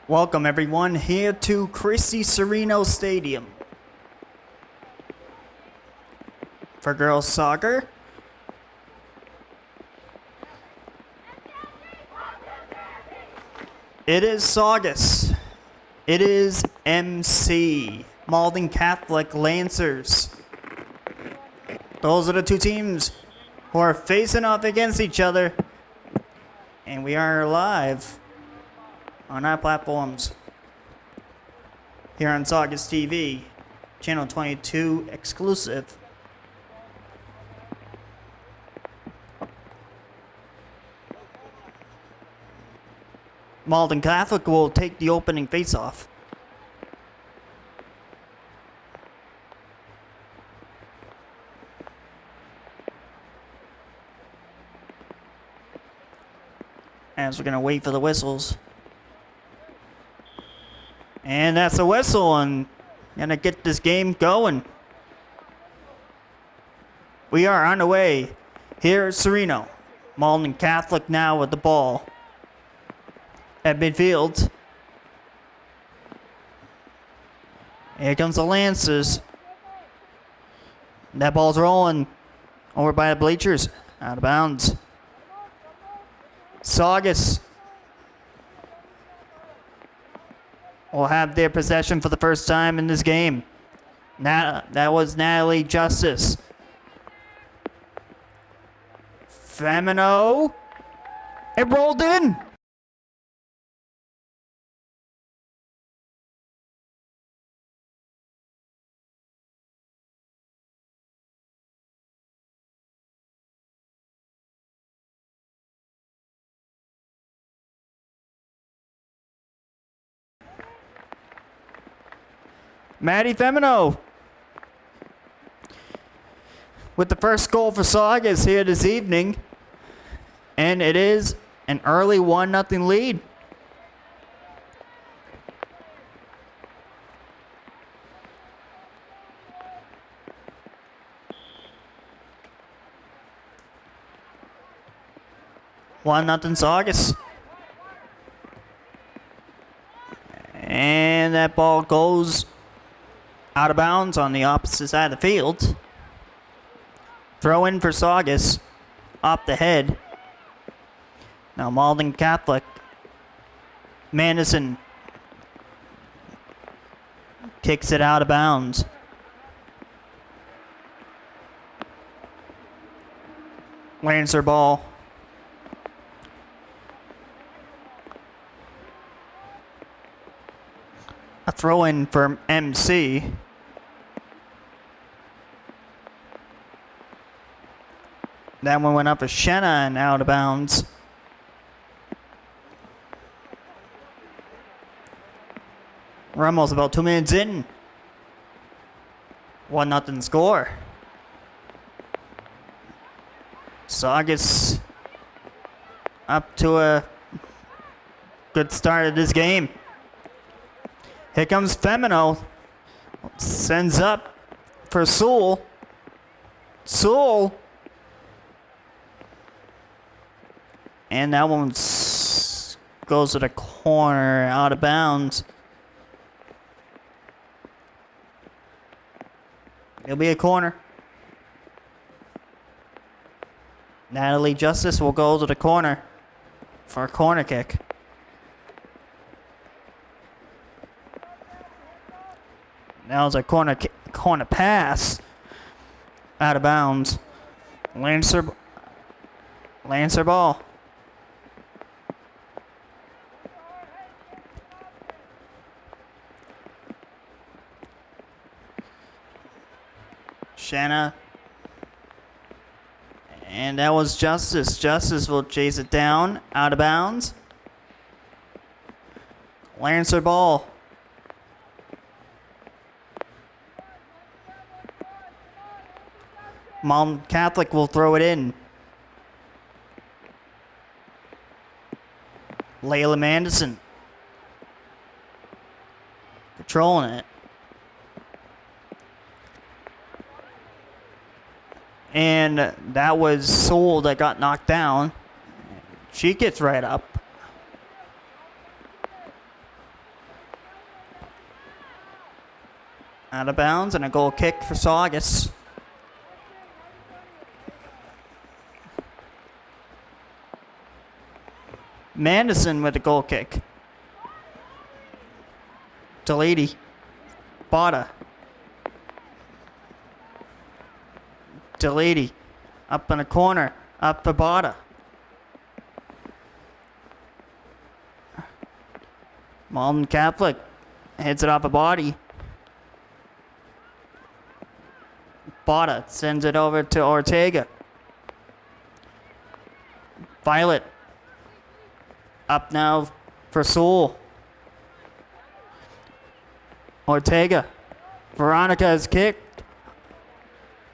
Welcome everyone here to Serino Stadium for girls soccer. It is Saugus. It is MC, Malden Catholic Lancers. Those are the two teams who are facing off against each other. And we are live on our platforms here on Saugus TV, channel 22 exclusive. Malden Catholic will take the opening face-off. As we're gonna wait for the whistles. And that's a whistle, and gonna get this game going. We are on the way here at Serino. Malden Catholic now with the ball at midfield. Here comes the Lancers. That ball's rolling over by the bleachers, out of bounds. Saugus will have their possession for the first time in this game. That was Natalie Justice. Femino. It rolled in. Maddie Femino with the first goal for Saugus here this evening. And it is an early 1-0 lead. 1-0 Saugus. And that ball goes out of bounds on the opposite side of the field. Throw in for Saugus. Off the head. Now Malden Catholic. Madison kicks it out of bounds. Lancer ball. A throw in for MC. That one went up for Shenna and out of bounds. We're almost about 2 minutes in. 1-0 score. Saugus up to a good start of this game. Here comes Femino. Sends up for Sewell. Sewell. And that one goes to the corner, out of bounds. It'll be a corner. Natalie Justice will go to the corner for a corner kick. Now it's a corner pass. Out of bounds. Lancer ball. Shanna. And that was Justice. Justice will chase it down. Out of bounds. Lancer ball. Malden Catholic will throw it in. Layla Manderson. Controlling it. And that was Soul that got knocked down. She gets right up. Out of bounds and a goal kick for Saugus. Mandison with a goal kick. Delady. Bada. Delady. Up in the corner. Up for Bada. Malden Catholic hits it off a body. Bada sends it over to Ortega. Violet. Up now for Sewell. Ortega. Veronica has kicked.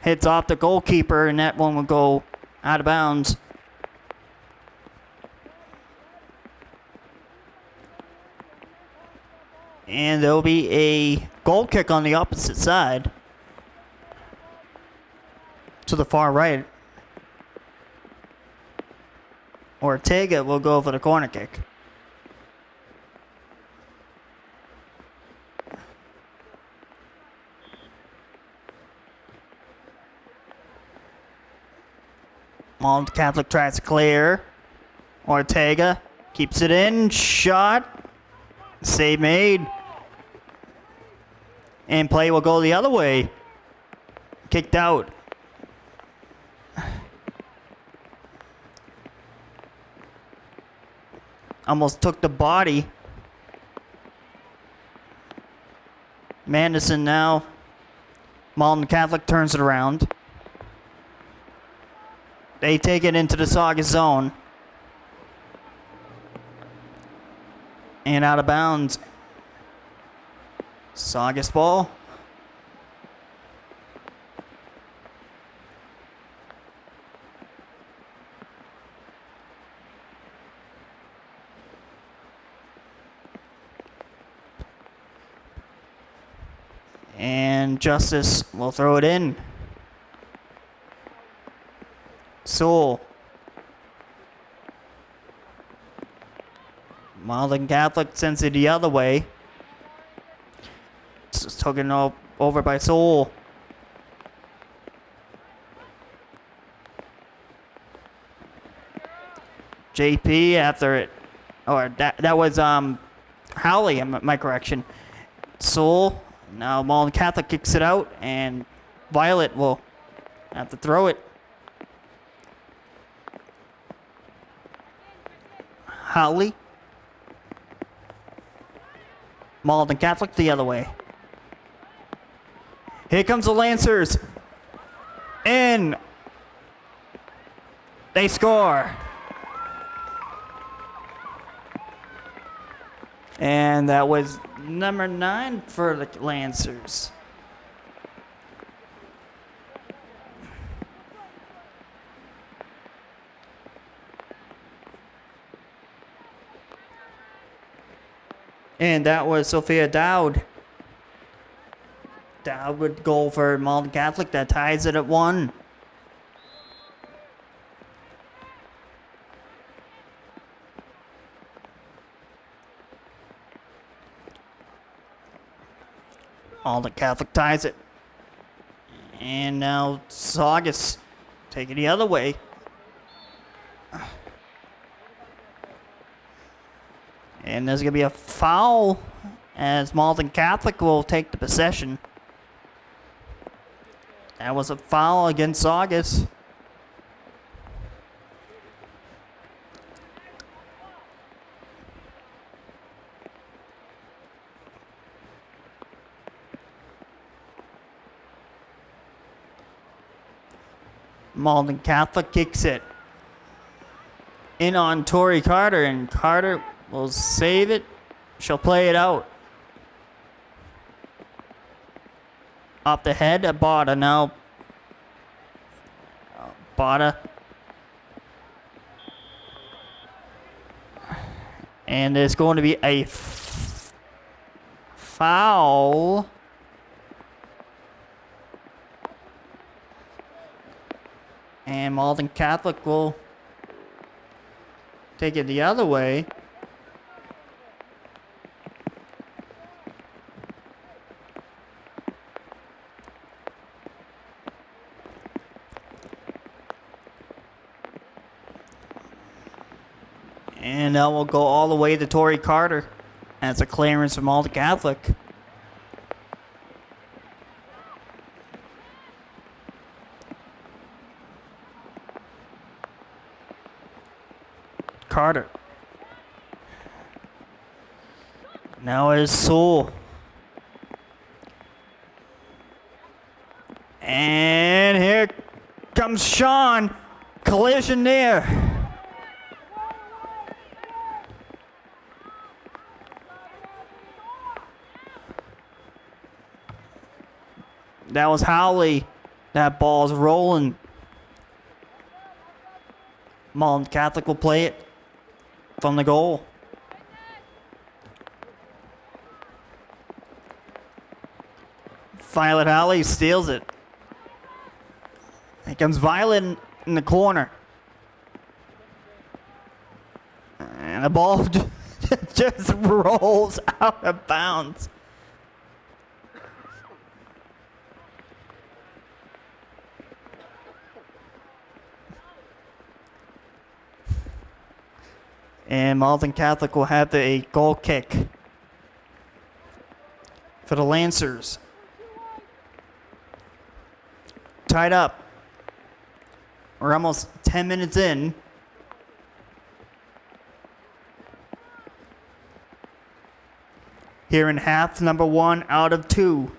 Hits off the goalkeeper, and that one will go out of bounds. And there'll be a goal kick on the opposite side. To the far right. Ortega will go for the corner kick. Malden Catholic tries to clear. Ortega keeps it in. Shot. Save made. And play will go the other way. Kicked out. Almost took the body. Mandison now. Malden Catholic turns it around. They take it into the Saugus zone. And out of bounds. Saugus ball. And Justice will throw it in. Sewell. Malden Catholic sends it the other way. It's taken over by Soul. JP after it. Or that was Howley, my correction. Soul. Now Malden Catholic kicks it out, and Violet will have to throw it. Howley. Malden Catholic the other way. Here comes the Lancers. In. They score. And that was number 9 for the Lancers. And that was Sophia Dowd. Dowd would goal for Malden Catholic. That ties it at 1. Malden Catholic ties it. And now Saugus taking the other way. And there's going to be a foul as Malden Catholic will take the possession. That was a foul against Saugus. Malden Catholic kicks it in on Tori Carter, and Carter will save it. She'll play it out. Off the head of Bada now. Bada. And there's going to be a foul. And Malden Catholic will take it the other way. And that will go all the way to Tori Carter. That's a clearance from Malden Catholic. Carter. Now it is Soul. And here comes Sean. Collision there. That was Howley. That ball's rolling. Malden Catholic will play it from the goal. Violet Howley steals it. Here comes Violet in the corner. And the ball just rolls out of bounds. And Malden Catholic will have a goal kick for the Lancers. Tied up. We're almost 10 minutes in. Here in half number 1 out of 2.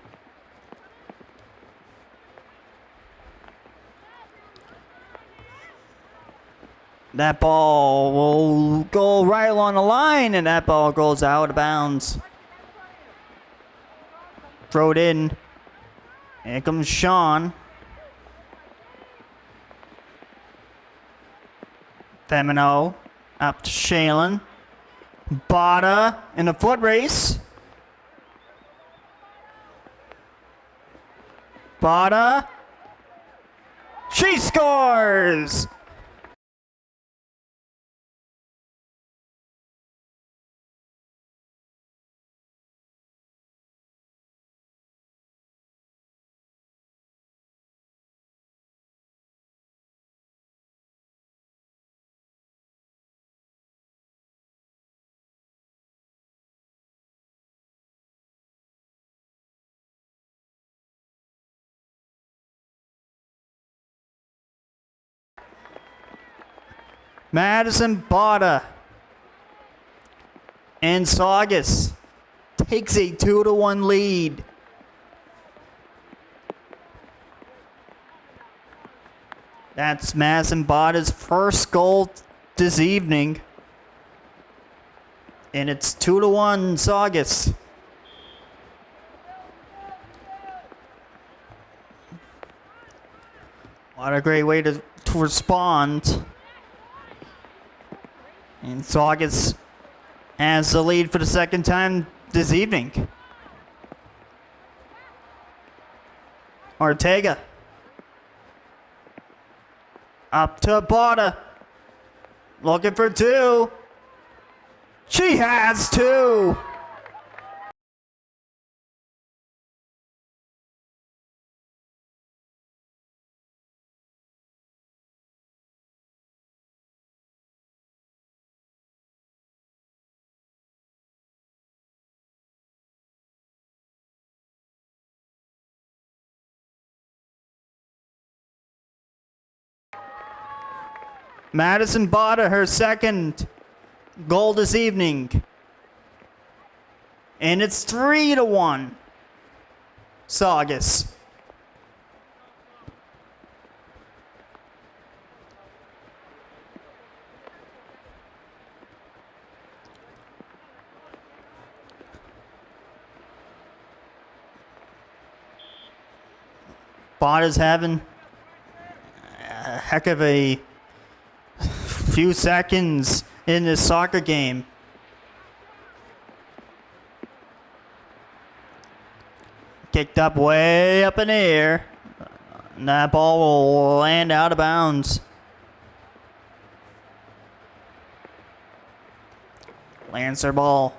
That ball will go right along the line, and that ball goes out of bounds. Throw it in. Here comes Sean. Femino up to Shailen. Bada in the foot race. Bada. She scores! Madison Botta and Saugus takes a 2-1 lead. That's Madison Botta's first goal this evening. And it's 2-1 Saugus. What a great way to respond. And Saugus has the lead for the second time this evening. Ortega. Up to Botta. Looking for two. She has two. Madison Botta, her second goal this evening. And it's 3-1. Saugus. Botta's having a heck of a few seconds in this soccer game. Kicked up way up in the air. And that ball will land out of bounds. Lancer ball.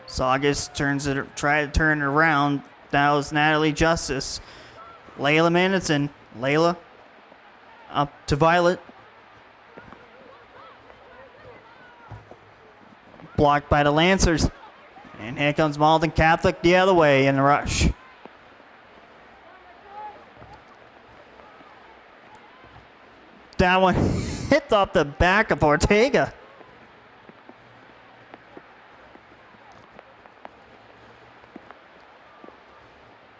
Saugus try to turn it around. That was Natalie Justice. Layla Manison. Layla up to Violet. Blocked by the Lancers. And here comes Malden Catholic the other way in the rush. That one hit off the back of Ortega.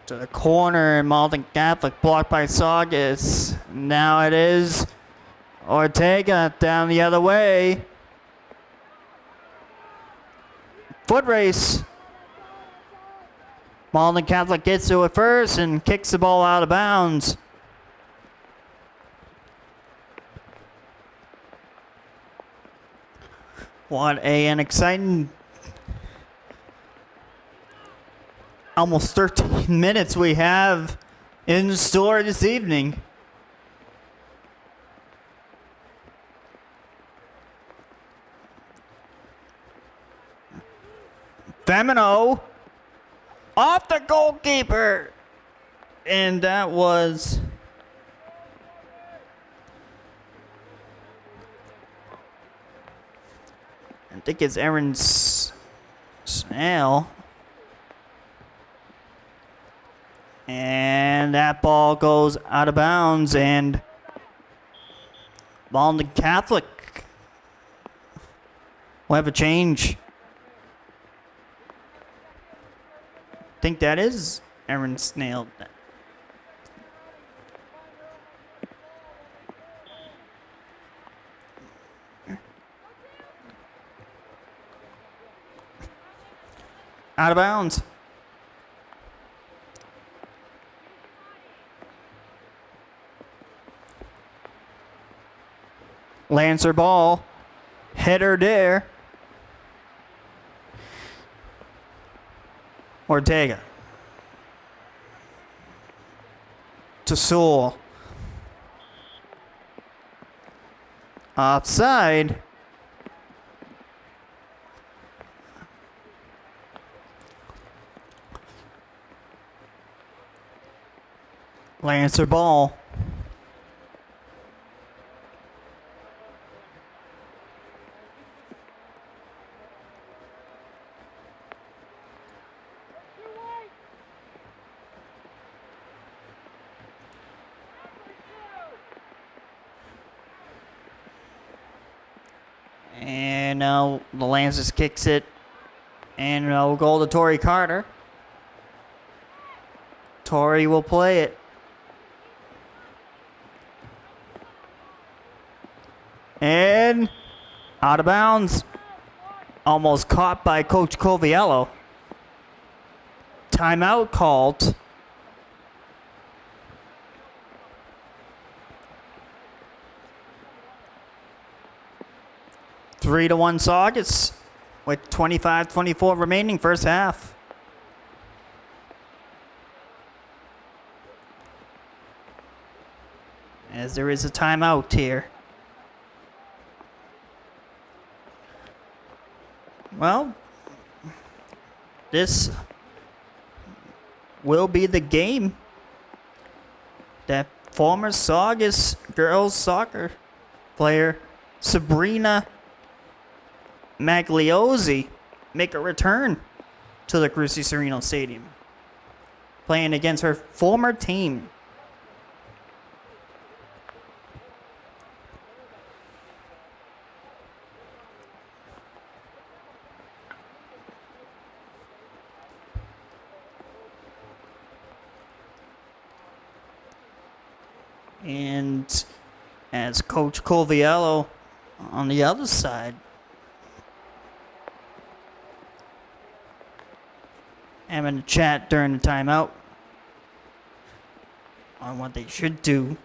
To the corner, Malden Catholic blocked by Saugus. Now it is Ortega down the other way. Foot race. Malden Catholic gets to it first and kicks the ball out of bounds. What an exciting almost 13 minutes we have in store this evening. Femino off the goalkeeper. And that was I think it's Erin Snell. And that ball goes out of bounds, and Malden Catholic will have a change. I think that is Erin Snell. Out of bounds. Lancer ball. Header there. Ortega. To Sewell. Offside. Lancer ball. And now the Lancers kicks it. And we'll go to Torrey Carter. Torrey will play it. And out of bounds. Almost caught by Coach Coviello. Timeout called. Three to 1 Saugus with 25-24 remaining first half. As there is a timeout here. Well, this will be the game that former Saugus girls soccer player Sabrina Magliozzi make a return to the Serino Stadium, playing against her former team. And as Coach Coviello on the other side, having a chat during the timeout on what they should do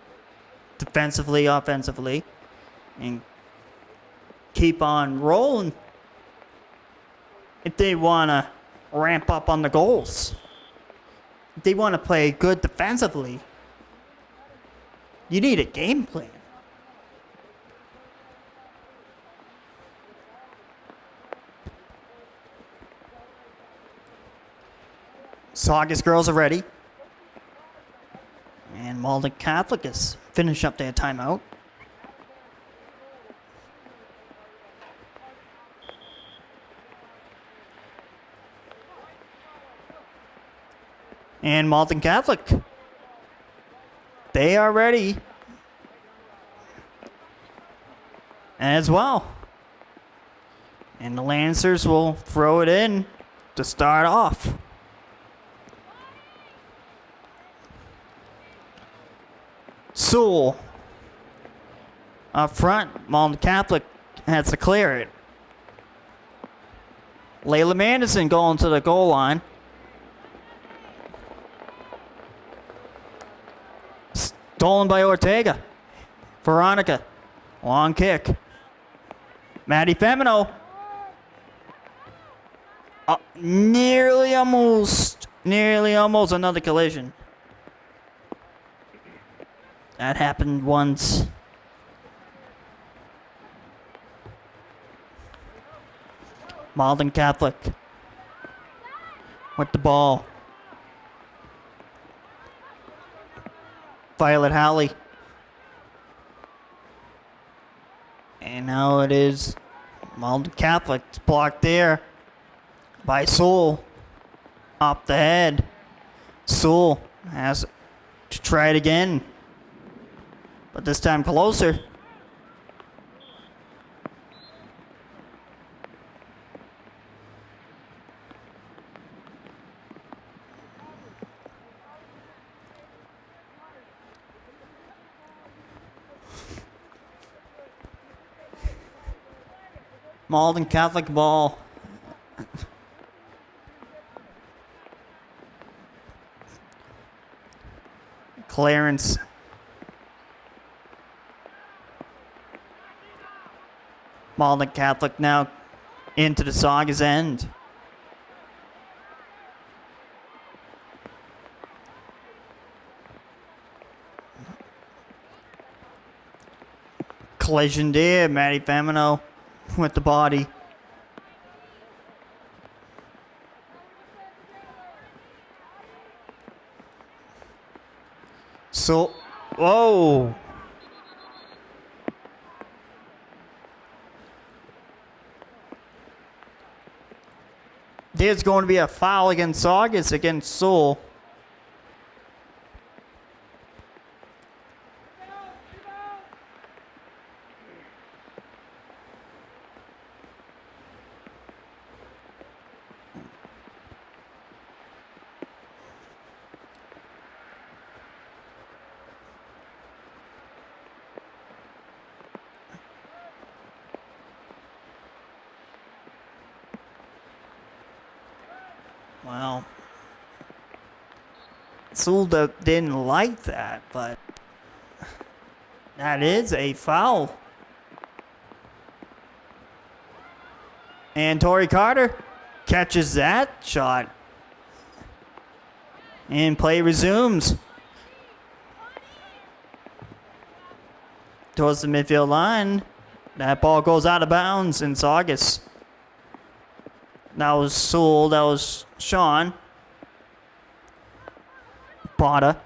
defensively, offensively, and keep on rolling if they want to ramp up on the goals. If they want to play good defensively, you need a game plan. Saugus girls are ready. And Malden Catholic has finished up their timeout. And Malden Catholic, they are ready as well. And the Lancers will throw it in to start off. Sewell up front. Malden Catholic has to clear it. Layla Manderson going to the goal line. Stolen by Ortega. Veronica. Long kick. Maddie Femino. Nearly almost another collision. That happened once. Malden Catholic with the ball. Violet Halley. And now it is Malden Catholic. It's blocked there by Sewell. Off the head. Sewell has to try it again. But this time closer. Malden Catholic ball. Clearance. Malden Catholic now into the Saugus end. Collision there. Maddie Femino with the body. So, whoa. There's going to be a foul against Saugus against Sewell. Well, Sulda didn't like that, but that is a foul. And Torrey Carter catches that shot. And play resumes. Towards the midfield line. That ball goes out of bounds in Saugus. That was Sewell. That was Sean. Bada.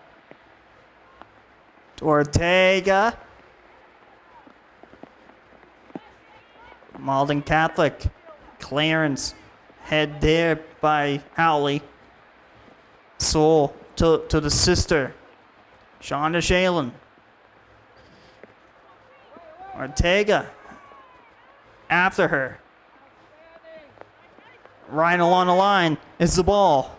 Ortega. Malden Catholic. Clarence. Head there by Howley. Sewell to the sister. Shonda Shalen. Ortega. After her. Right along the line is the ball.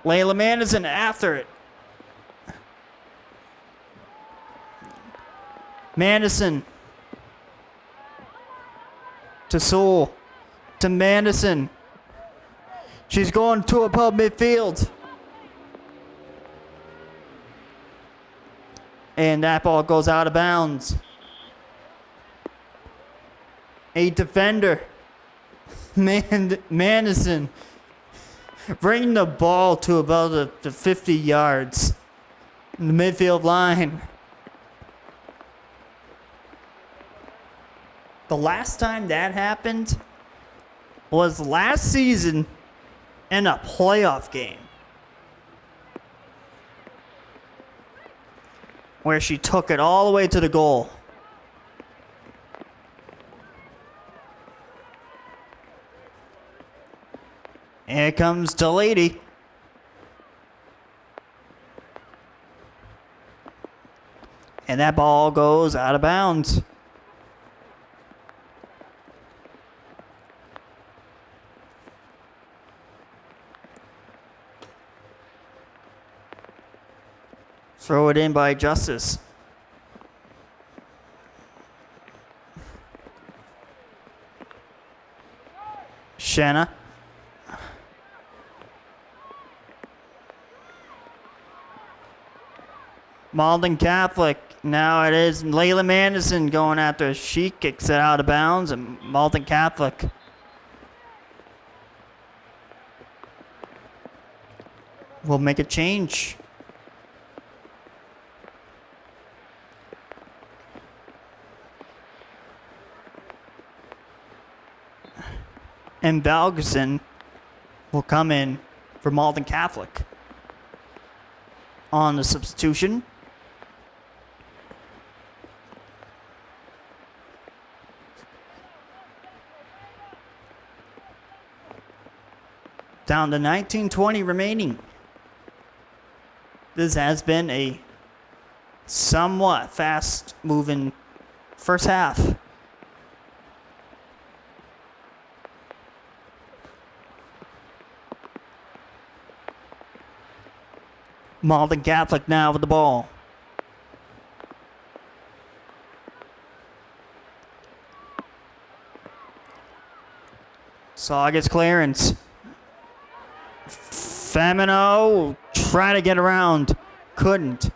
Layla Manderson after it. Manderson to Sewell to Manderson. She's going to above midfield. And that ball goes out of bounds. A defender. Manderson. Bringing the ball to about the 50 yards. In the midfield line. The last time that happened was last season in a playoff game. Where she took it all the way to the goal. Here comes Delady. And that ball goes out of bounds. Throw it in by Justice. Shanna. Malden Catholic. Now it is Layla Manderson going after. She kicks it out of bounds, and Malden Catholic. Will make a change. And Valgerson will come in for Malden Catholic on the substitution. Down to 19:20 remaining. This has been a somewhat fast-moving first half. Malden Catholic now with the ball. Saugus clearance. Femino trying to get around. Couldn't.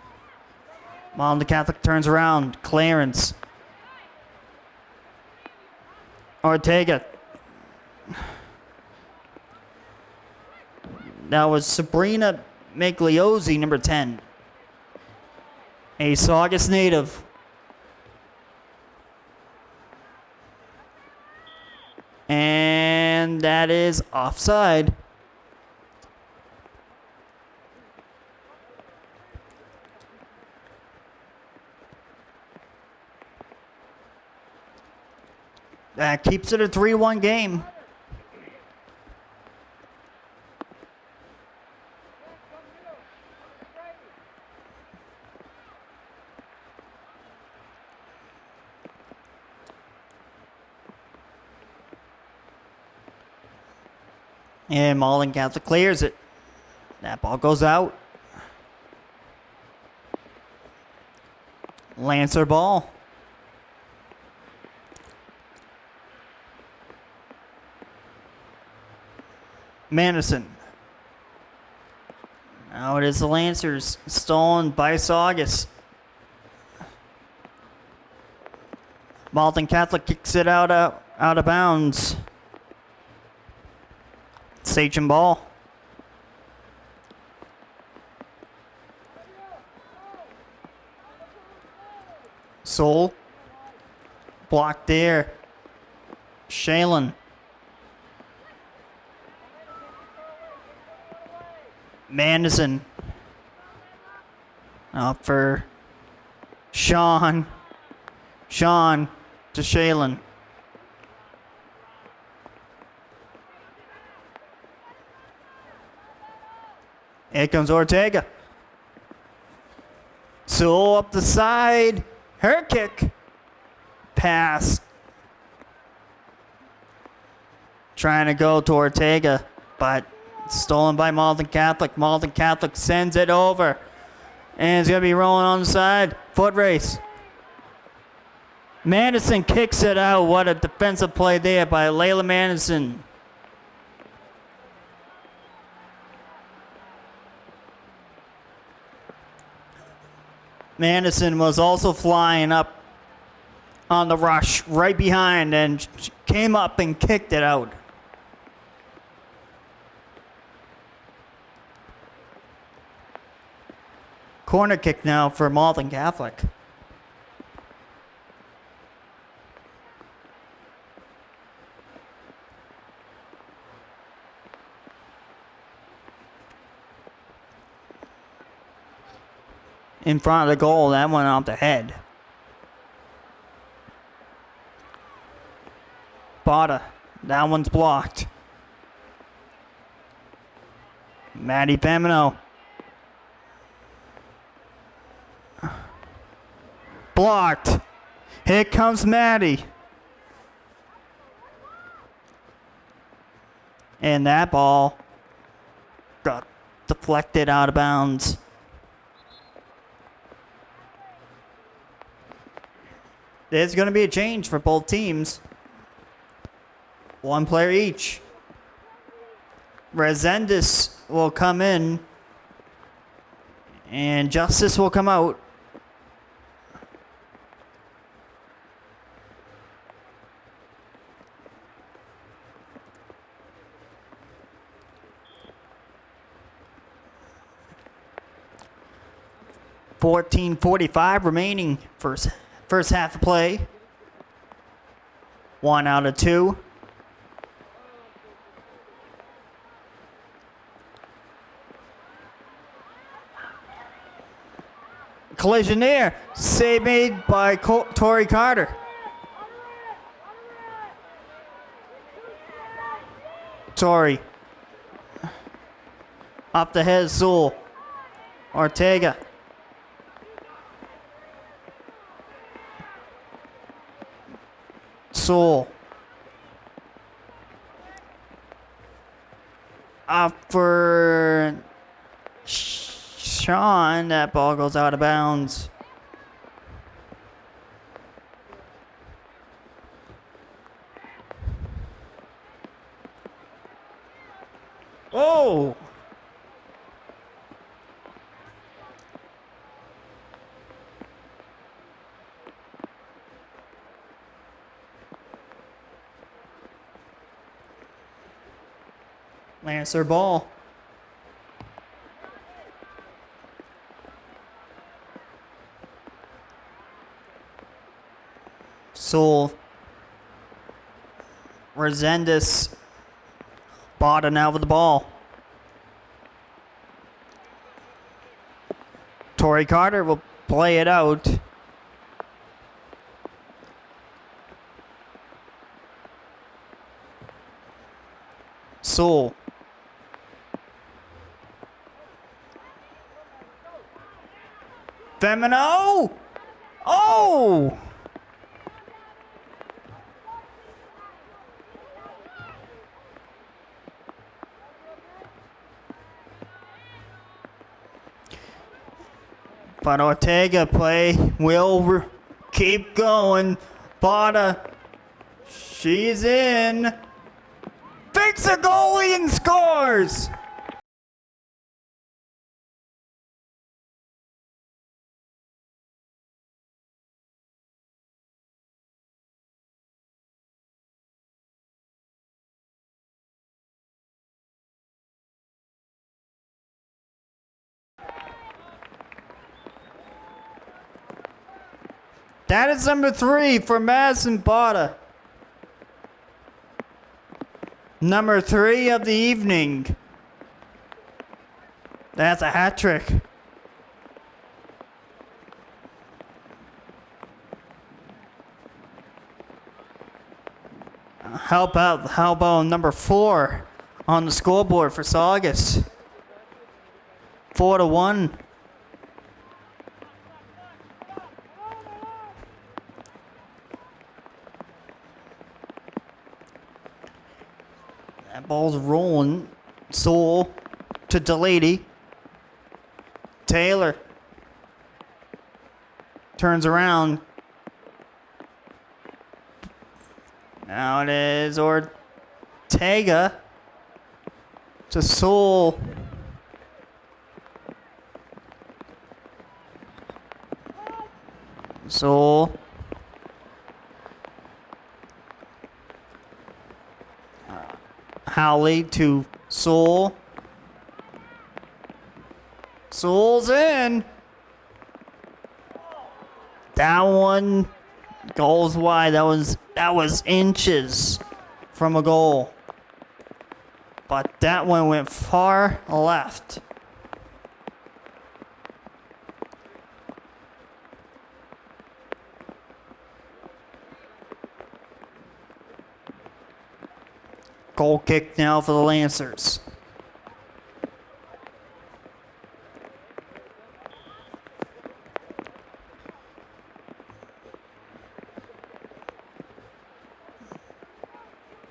Malden Catholic turns around. Clearance. Ortega. That was Sabrina Migliozzi, number 10. A Saugus native. And that is offside. That keeps it a 3-1 game. And Malden Catholic clears it. That ball goes out. Lancer ball. Madison. Now it is the Lancers, stolen by Saugus. Malden Catholic kicks it out of bounds. Sachem ball. Soul. Blocked there. Shalen. Madison. Up for Sean. Sean to Shalen. Here comes Ortega. Soul up the side. Her kick. Pass. Trying to go to Ortega, but stolen by Malden Catholic. Malden Catholic sends it over. And it's going to be rolling on the side. Foot race. Madison kicks it out. What a defensive play there by Layla Madison. Madison was also flying up on the rush right behind and came up and kicked it out. Corner kick now for Malden Catholic. In front of the goal, that went off the head. Bada, that one's blocked. Maddie Femino. Blocked. Here comes Maddie. And that ball got deflected out of bounds. There's going to be a change for both teams. One player each. Resendez will come in. And Justice will come out. .45 remaining first half of play. 1 out of 2. Collision there. Save made by Tori Carter. Tori. Up the head, Sewell. Ortega. Sewell. Up for Sean. That ball goes out of bounds. Oh! Lancer ball. Soul. Resendez. Bada now with the ball. Tori Carter will play it out. Soul. Femino! Oh! But Ortega play will keep going. Bada, she's in. Fakes a goalie and scores! corners. That is number 3 for Madison Botta. Number 3 of the evening. That's a hat trick. How about number 4 on the scoreboard for Saugus? 4-1. That ball's rolling. Soul to Delaney. Taylor turns around. Now it is Ortega to Soul. Soul. Howley to Soul. Soul's in. That one goes wide. That was inches from a goal. But that one went far left. Goal kick now for the Lancers.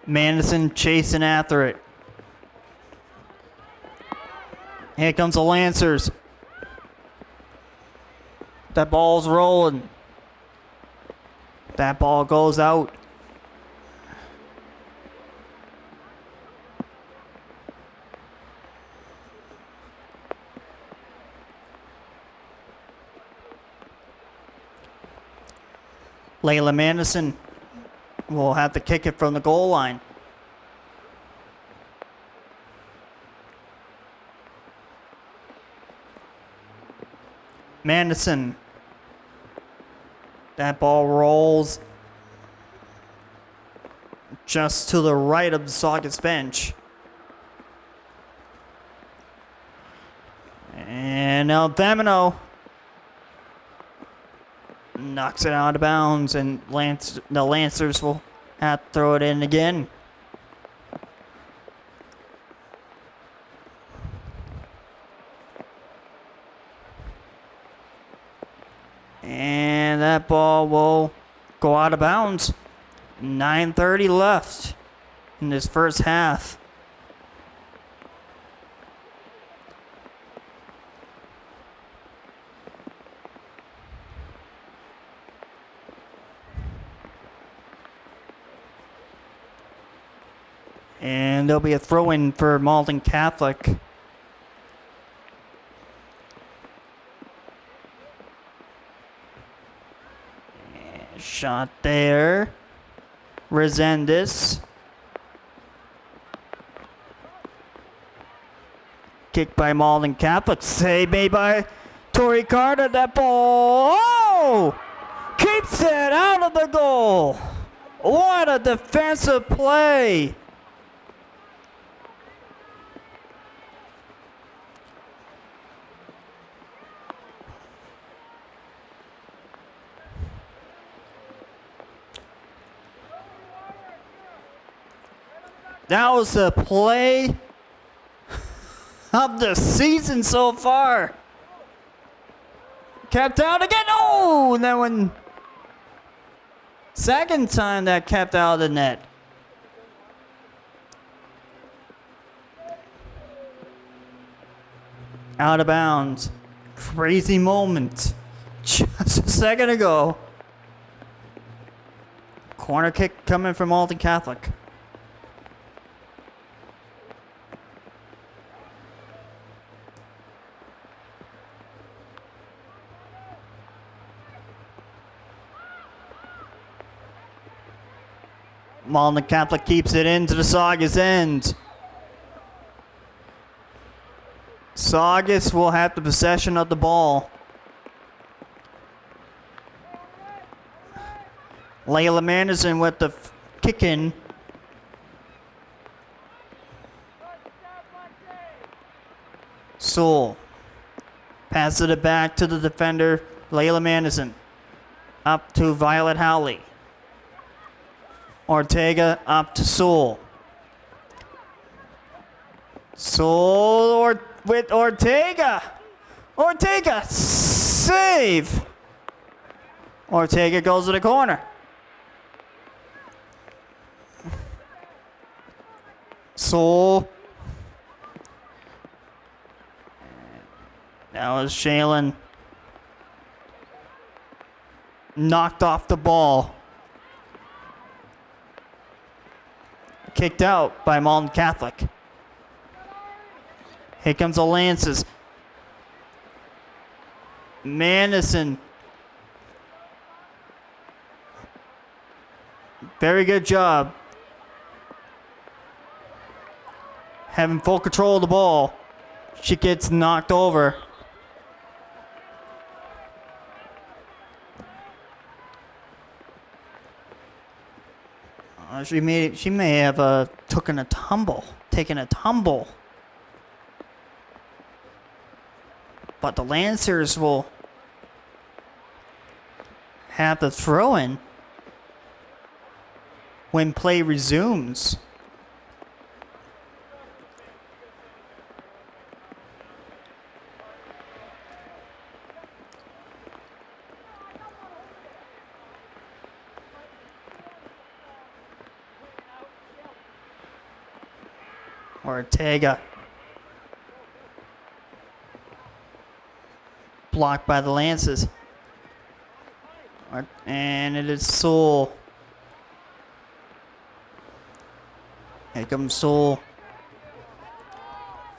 Madison chasing after it. Here comes the Lancers. That ball's rolling. That ball goes out. Layla Madison will have to kick it from the goal line. Madison. That ball rolls just to the right of the Saugus bench. And now Vamino knocks it out of bounds, and the Lancers will have to throw it in again. And that ball will go out of bounds. 9:30 left in this first half. And there'll be a throw-in for Malden Catholic. And shot there. Resendez. Kick by Malden Catholic. Save made by Torrey Carter. That ball. Oh! Keeps it out of the goal. What a defensive play. That was the play of the season so far. Kept out again. Oh, and then when second time that kept out of the net. Out of bounds. Crazy moment. Just a second ago. Corner kick coming from Malden Catholic. Malden Catholic keeps it into the Saugus end. Saugus will have the possession of the ball. Layla Manderson with the kick in. Sewell passes it back to the defender, Layla Manderson. Up to Violet Howley. Ortega up to Sewell. Sewell with Ortega. Ortega, save. Ortega goes to the corner. Sewell. Now is Shalen knocked off the ball. Kicked out by Malden Catholic. Here comes the Lances. Manderson. Very good job. Having full control of the ball. She gets knocked over. She may have taken a tumble. But the Lancers will have the throw-in when play resumes. Ortega. Blocked by the Lances. And it is Sewell. Here comes Sewell.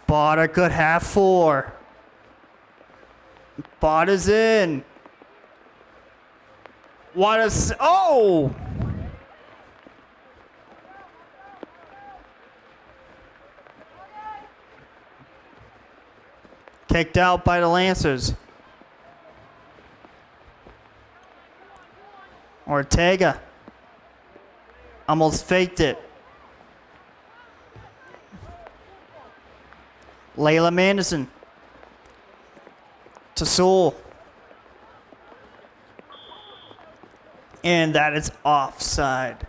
Bada could have 4. Bada's in. What a... Oh! Kicked out by the Lancers. Ortega almost faked it. Layla Manderson to Sewell. And that is offside.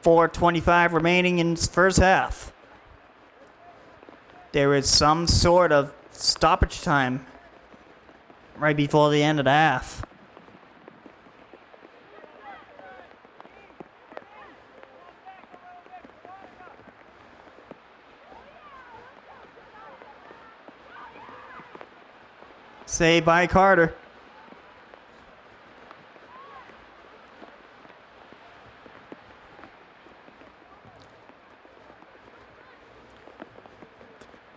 .4:25 remaining in the first half. There is some sort of stoppage time right before the end of the half. Saved by Carter.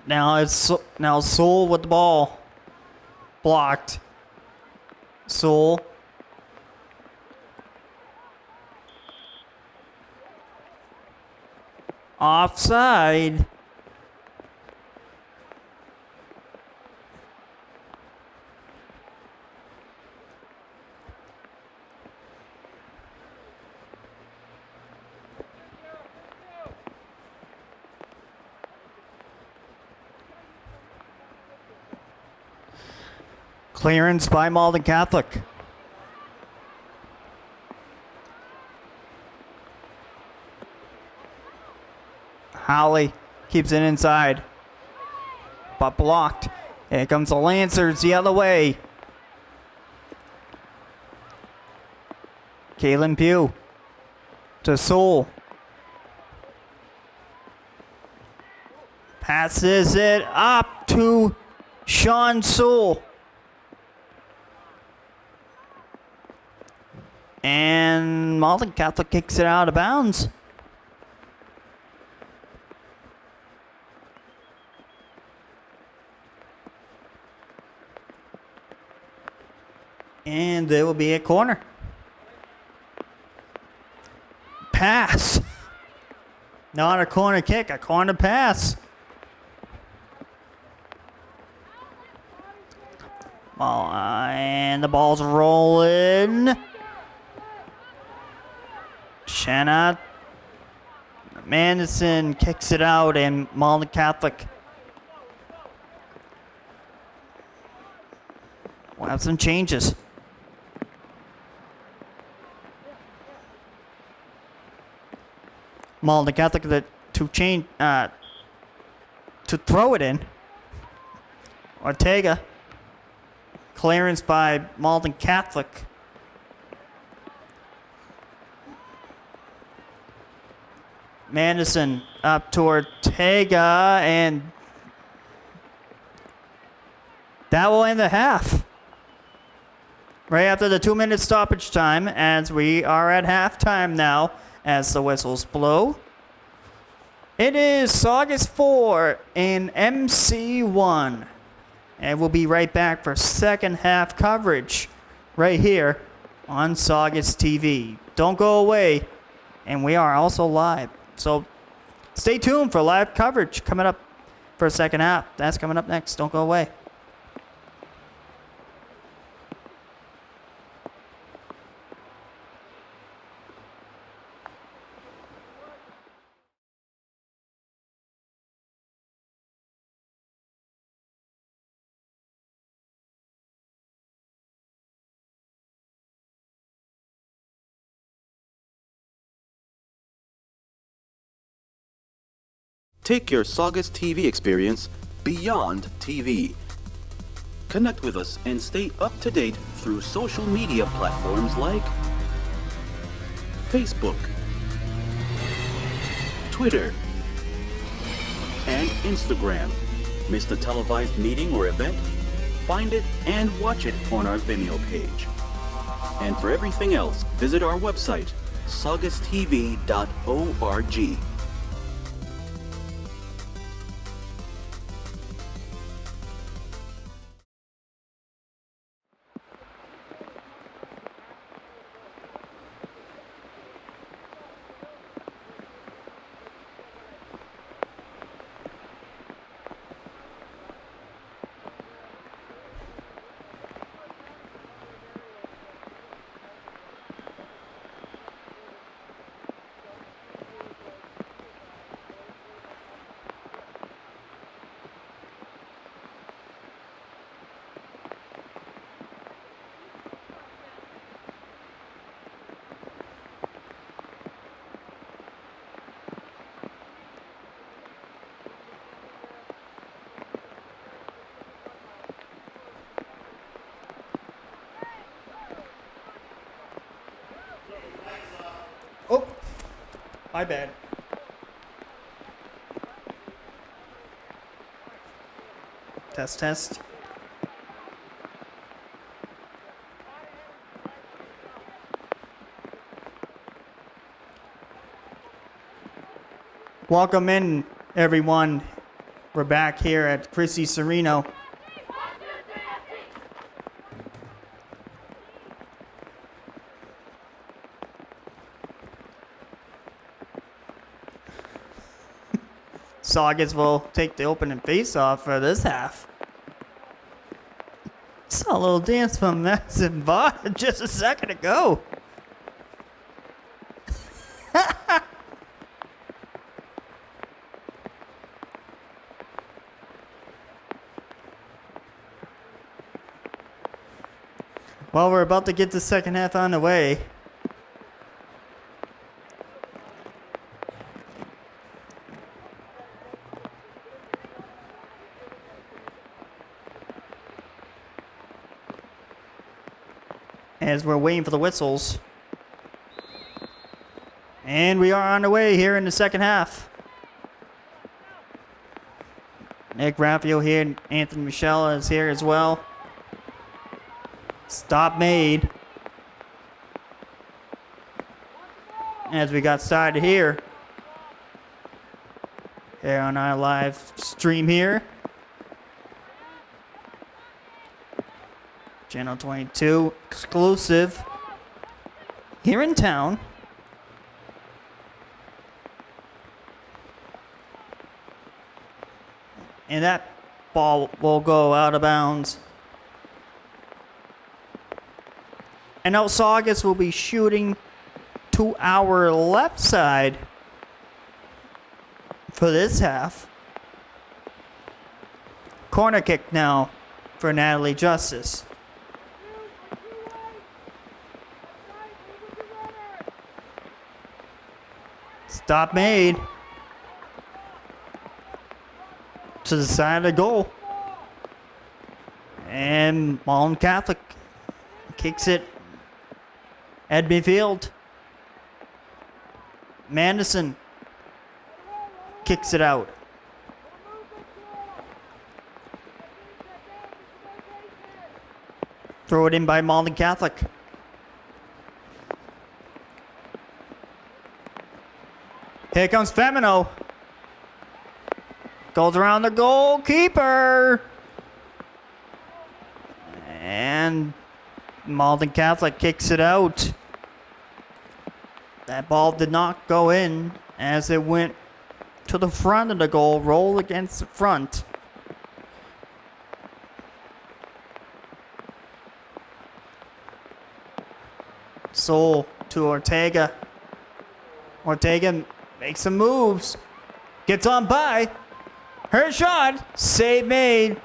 Now Sewell with the ball. Blocked. Sewell. Offside. Clearance by Malden Catholic. Howley keeps it inside, but blocked. Here comes the Lancers the other way. Kaylin Pugh to Sewell. Passes it up to Sean Sewell. And Malden Catholic kicks it out of bounds. And there will be a corner. Pass. Not a corner kick, a corner pass. And the ball's rolling. Shanna. Madison kicks it out, and Malden Catholic will have some changes. Malden Catholic to throw it in. Ortega. Clearance by Malden Catholic. Madison up to Ortega, and that will end the half. Right after the 2-minute stoppage time, as we are at halftime now, as the whistles blow. It is Saugus 4 and MC 1. And we'll be right back for second half coverage right here on Saugus TV. Don't go away. And we are also live. So stay tuned for live coverage coming up for second half. That's coming up next. Don't go away. Take your Saugus TV experience beyond TV. Connect with us and stay up to date through social media platforms like Facebook, Twitter, and Instagram. Miss the televised meeting or event? Find it and watch it on our Vimeo page. And for everything else, visit our website, saugustv.org. Oh, my bad. Test, test. Welcome in, everyone. We're back here at Chrissy Serino. Saugus will take the opening face-off for this half. Saw a little dance from Madison Bot just a second ago. Well, we're about to get the second half on the way. As we're waiting for the whistles. And we are on the way here in the second half. Nick Graffeo here, Anthony Moschella is here as well. Stop made. as we got started here on our live stream here. Channel 22 exclusive here in town. And that ball will go out of bounds. And now Saugus will be shooting to our left side for this half. Corner kick now for Natalie Justice. Stop made. To the side of the goal. And Malden Catholic kicks it at midfield. Mandison kicks it out. Throw it in by Malden Catholic. Here comes Femino. Goes around the goalkeeper. And Malden Catholic kicks it out. That ball did not go in as it went to the front of the goal, roll against the front. Soul to Ortega. Ortega makes some moves. Gets on by. Her shot. Save made.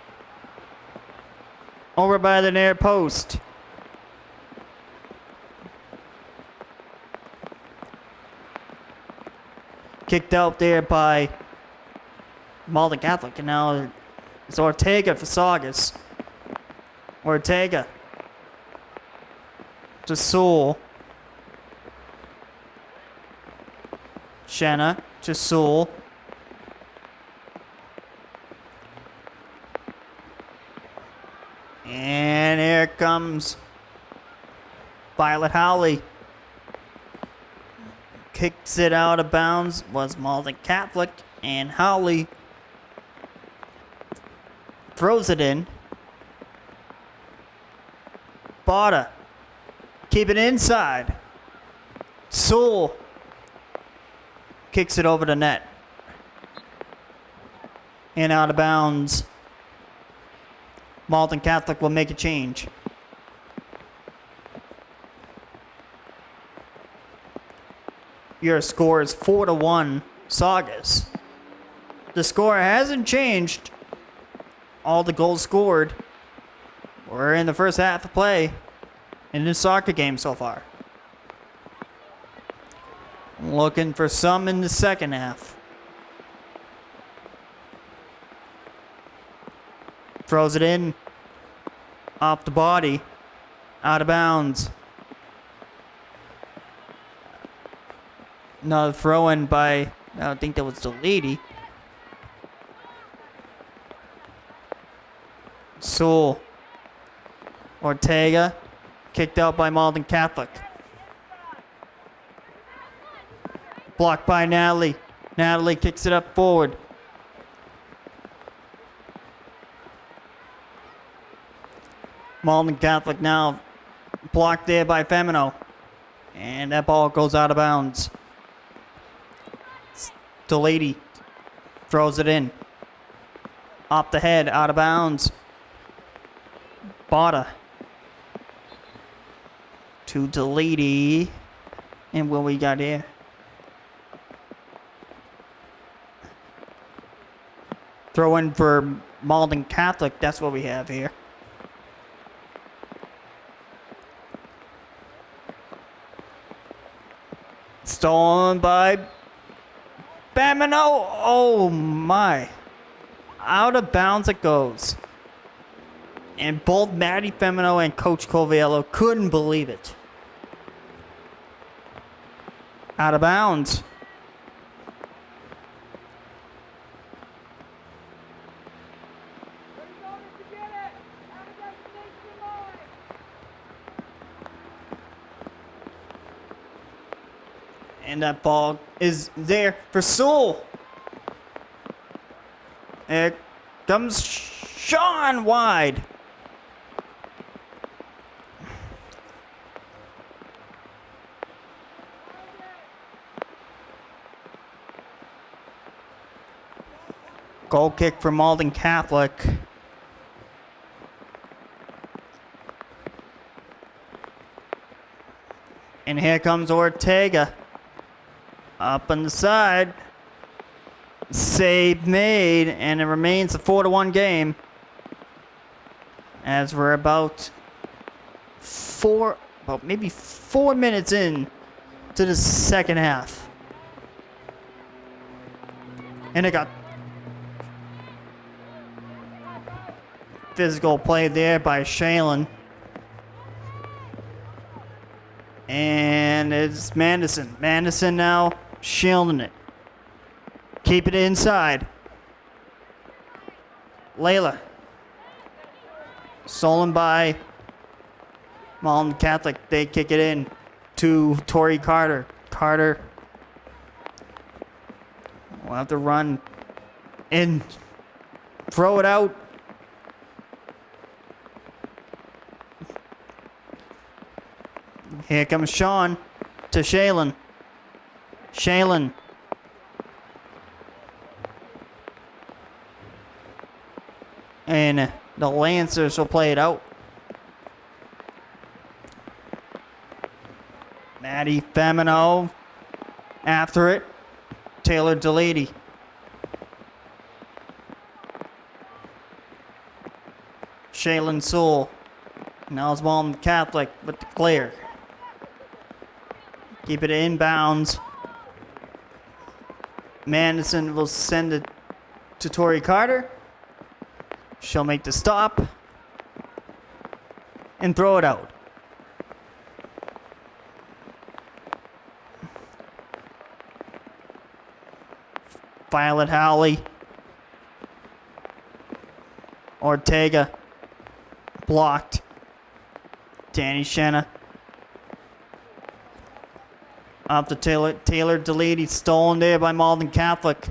Over by the near post. Kicked out there by Malden Catholic. And now it's Ortega for Saugus. Ortega to Sewell. Shanna to Sewell. And here comes Violet Howley. Kicks it out of bounds. Was Malden Catholic. And Howley throws it in. Bada. Keep it inside. Sewell kicks it over the net. And out of bounds. Malden Catholic will make a change. Your score is 4-1, Saugus. The score hasn't changed. All the goals scored were in the first half of play in this soccer game so far. Looking for some in the second half. Throws it in. Off the body. Out of bounds. Another throw in by, I think that was the lady. Sewell. Ortega. Kicked out by Malden Catholic. Blocked by Natalie. Natalie kicks it up forward. Malden Catholic now blocked there by Femino. And that ball goes out of bounds. The lady throws it in. Off the head, out of bounds. Bada. To the lady. And what we got here? Throw in for Malden Catholic. That's what we have here. Stolen by Femino. Oh my. Out of bounds it goes. And both Maddie Femino and Coach Coviello couldn't believe it. Out of bounds. And that ball is there for Sewell. Here comes Sean wide. Goal kick for Malden Catholic. And here comes Ortega. Up on the side. Save made, and it remains a 4-1 game. As we're about maybe 4 minutes in to the second half. And it got physical play there by Shalen. And it's Mandison. Mandison now shielding it. Keep it inside. Layla. Stolen by Malden Catholic. They kick it in to Tori Carter. Carter will have to run and throw it out. Here comes Sean to Shalen. Shalen. And the Lancers will play it out. Maddie Femino after it. Taylor Delady. Shalen Sewell. Now it's Malden Catholic with the clear. Keep it inbounds. Mandison will send it to Tori Carter. She'll make the stop and throw it out. Violet Howley. Ortega. Blocked. Danny Shenna. Up to Taylor Delady. Stolen there by Malden Catholic.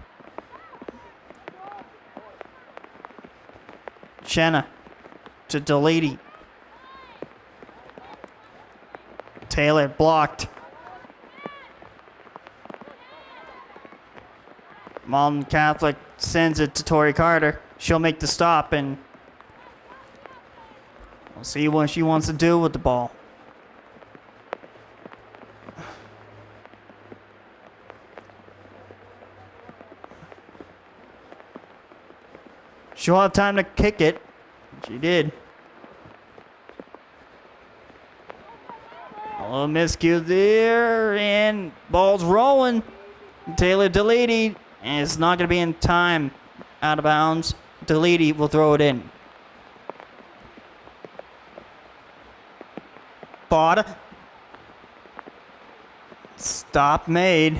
Shenna to Delady. Taylor blocked. Malden Catholic sends it to Tori Carter. She'll make the stop, and we'll see what she wants to do with the ball. She'll have time to kick it. She did. A little miscue there, and ball's rolling. Taylor Delady, and it's not going to be in time. Out of bounds. Delady will throw it in. Bada. Stop made.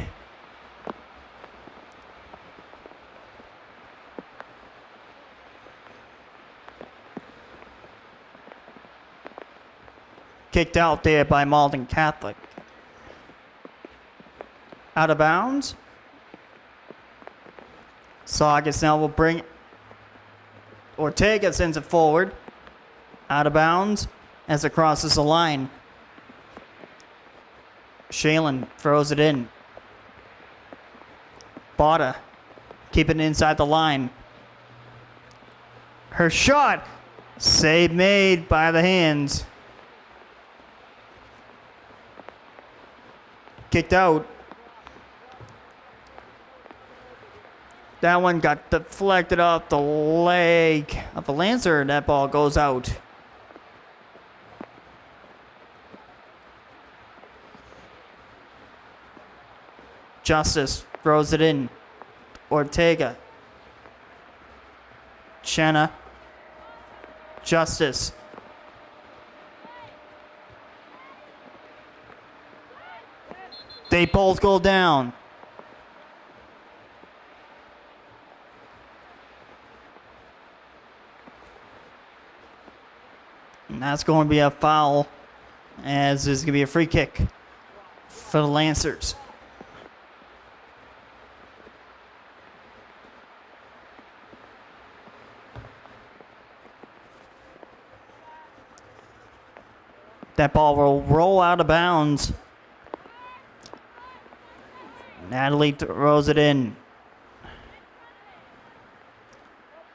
Kicked out there by Malden Catholic. Out of bounds. Saugus now will bring. Ortega sends it forward. Out of bounds as it crosses the line. Shalen throws it in. Bada keeping it inside the line. Her shot. Save made by the hands. Kicked out. That one got deflected off the leg of the Lancer, and that ball goes out. Justice throws it in. Ortega. Shenna. Justice. They both go down. And that's going to be a foul, as is going to be a free kick for the Lancers. That ball will roll out of bounds. Natalie throws it in.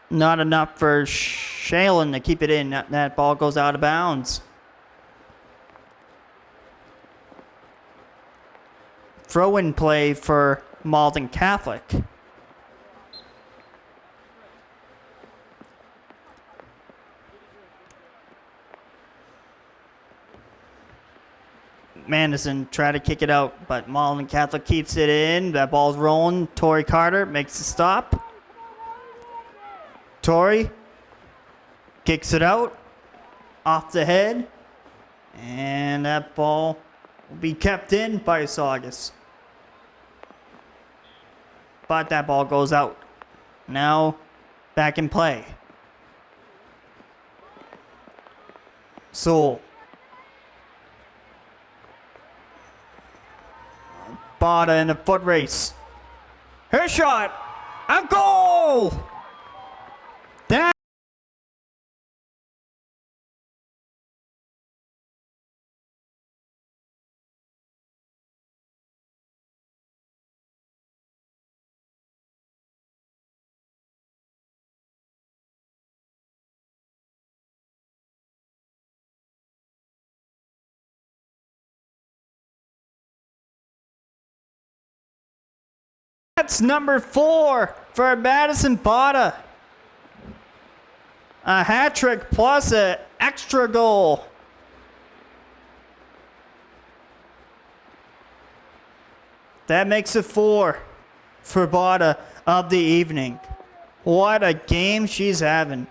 Not enough for Shalen to keep it in. That ball goes out of bounds. Throw-in play for Malden Catholic. Madison tried to kick it out, but Malden Catholic keeps it in. That ball's rolling. Tori Carter makes a stop. Tori kicks it out off the head, and that ball will be kept in by Saugus. But that ball goes out. Now back in play. Sewell. Bada in a foot race. Her shot. A goal! That That's number 4 for Madison Bada. A hat trick plus an extra goal. That makes it 4 for Bada of the evening. What a game she's having.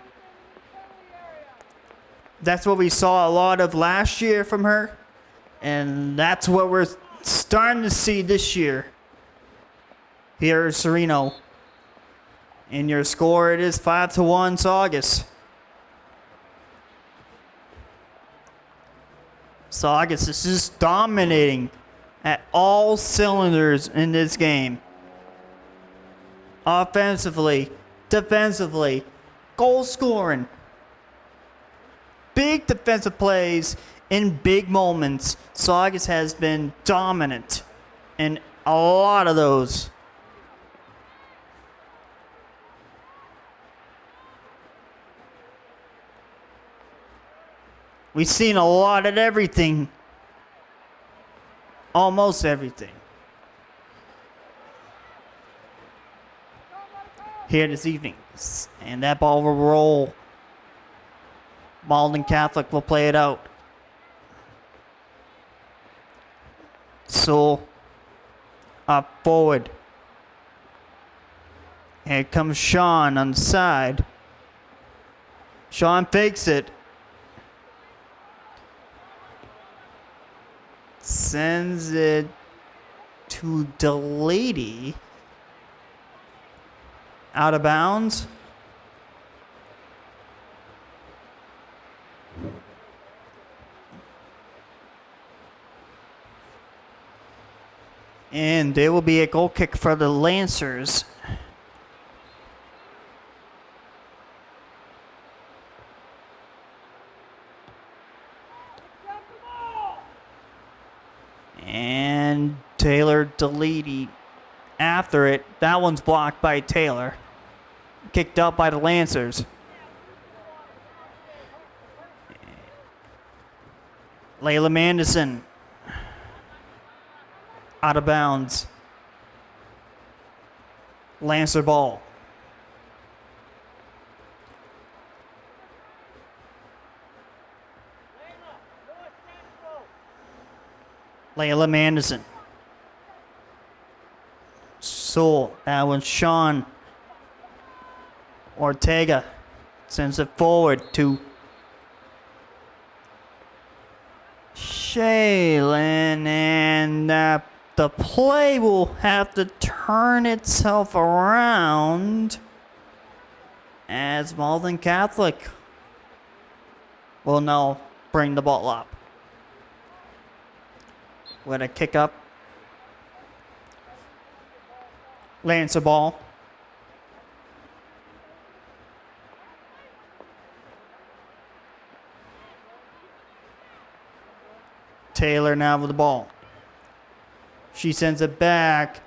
That's what we saw a lot of last year from her. And that's what we're starting to see this year. Here is Serino. In your score, it is 5-1 Saugus. Saugus is just dominating at all cylinders in this game. Offensively, defensively, goal scoring. Big defensive plays in big moments. Saugus has been dominant in a lot of those. We've seen a lot of everything. Almost everything. Here this evening. And that ball will roll. Malden Catholic will play it out. So, up forward. Here comes Sean on the side. Sean fakes it. Sends it to Delady. Out of bounds. And there will be a goal kick for the Lancers. And Taylor Delady after it. That one's blocked by Taylor. Kicked out by the Lancers. Layla Mandison. Out of bounds. Lancer ball. Layla Mandison. Soul. That one's Sean Ortega. Sends it forward to Shaylin. And the play will have to turn itself around as Malden Catholic will now bring the ball up. With a kick up. Lancer ball. Taylor now with the ball. She sends it back.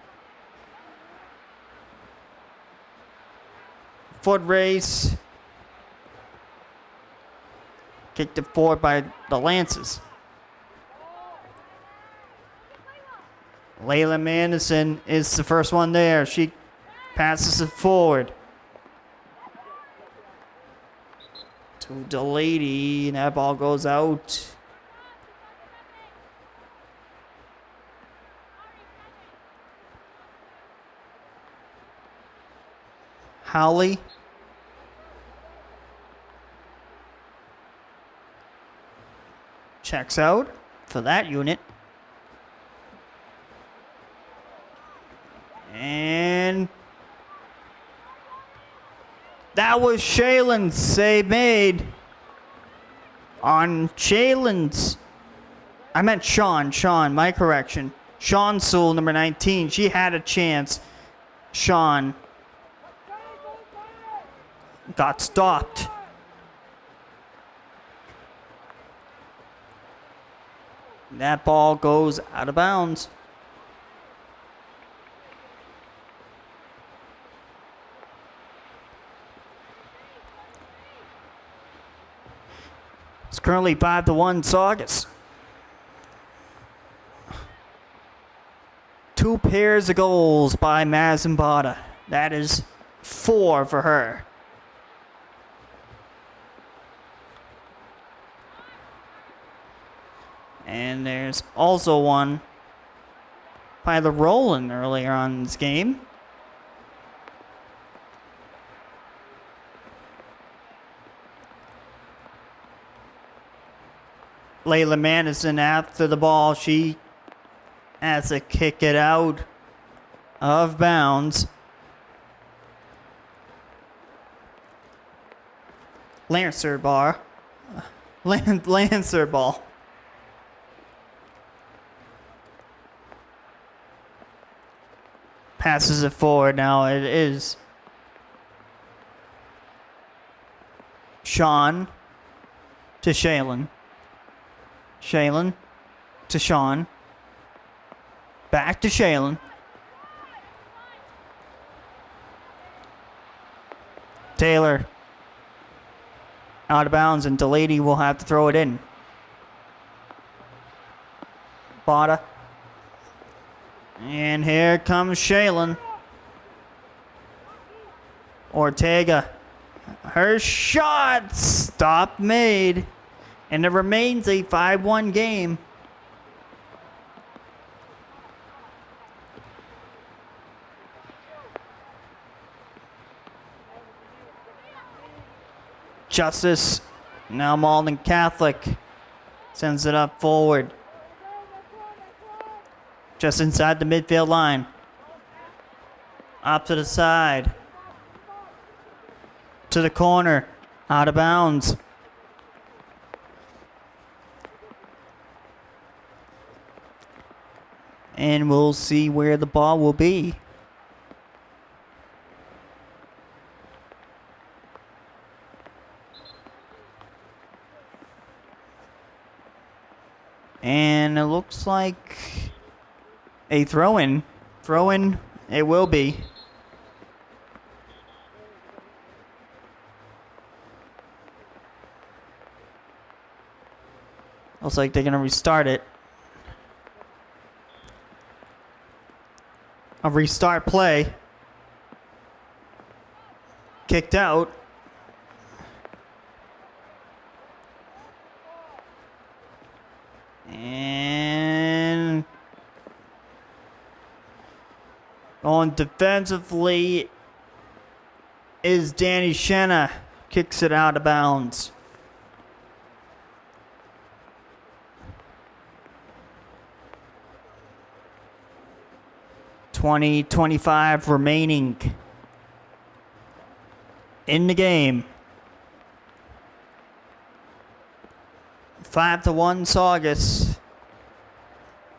Foot race. Kicked it forward by the Lancers. Layla Manderson is the first one there. She passes it forward to Delady, and that ball goes out. Howley. Checks out for that unit. And that was Shaylin's save made on Shaylin's. I meant Sean, my correction. Sean Sewell, number 19. She had a chance. Sean got stopped. That ball goes out of bounds. It's currently 5-1 Saugus. 2 pairs of goals by Madison Bada. That is 4 for her. And there's also one by the Roland earlier on in this game. Layla Madison after the ball. She has to kick it out of bounds. Lancer ball. Passes it forward now. It is Sean to Shaylin. Shaylin to Sean. Back to Shaylin. Taylor out of bounds, and Delady will have to throw it in. Bada. And here comes Shaylin. Ortega. Her shot stop made. And it remains a 5-1 game. Justice, now Malden Catholic, sends it up forward. Just inside the midfield line. Up to the side. To the corner. Out of bounds. And we'll see where the ball will be. And it looks like a throw-in. Throw-in it will be. Looks like they're going to restart it. A restart play. Kicked out. And on defensively is Danny Shenna. Kicks it out of bounds. .25 remaining in the game. 5-1 Saugus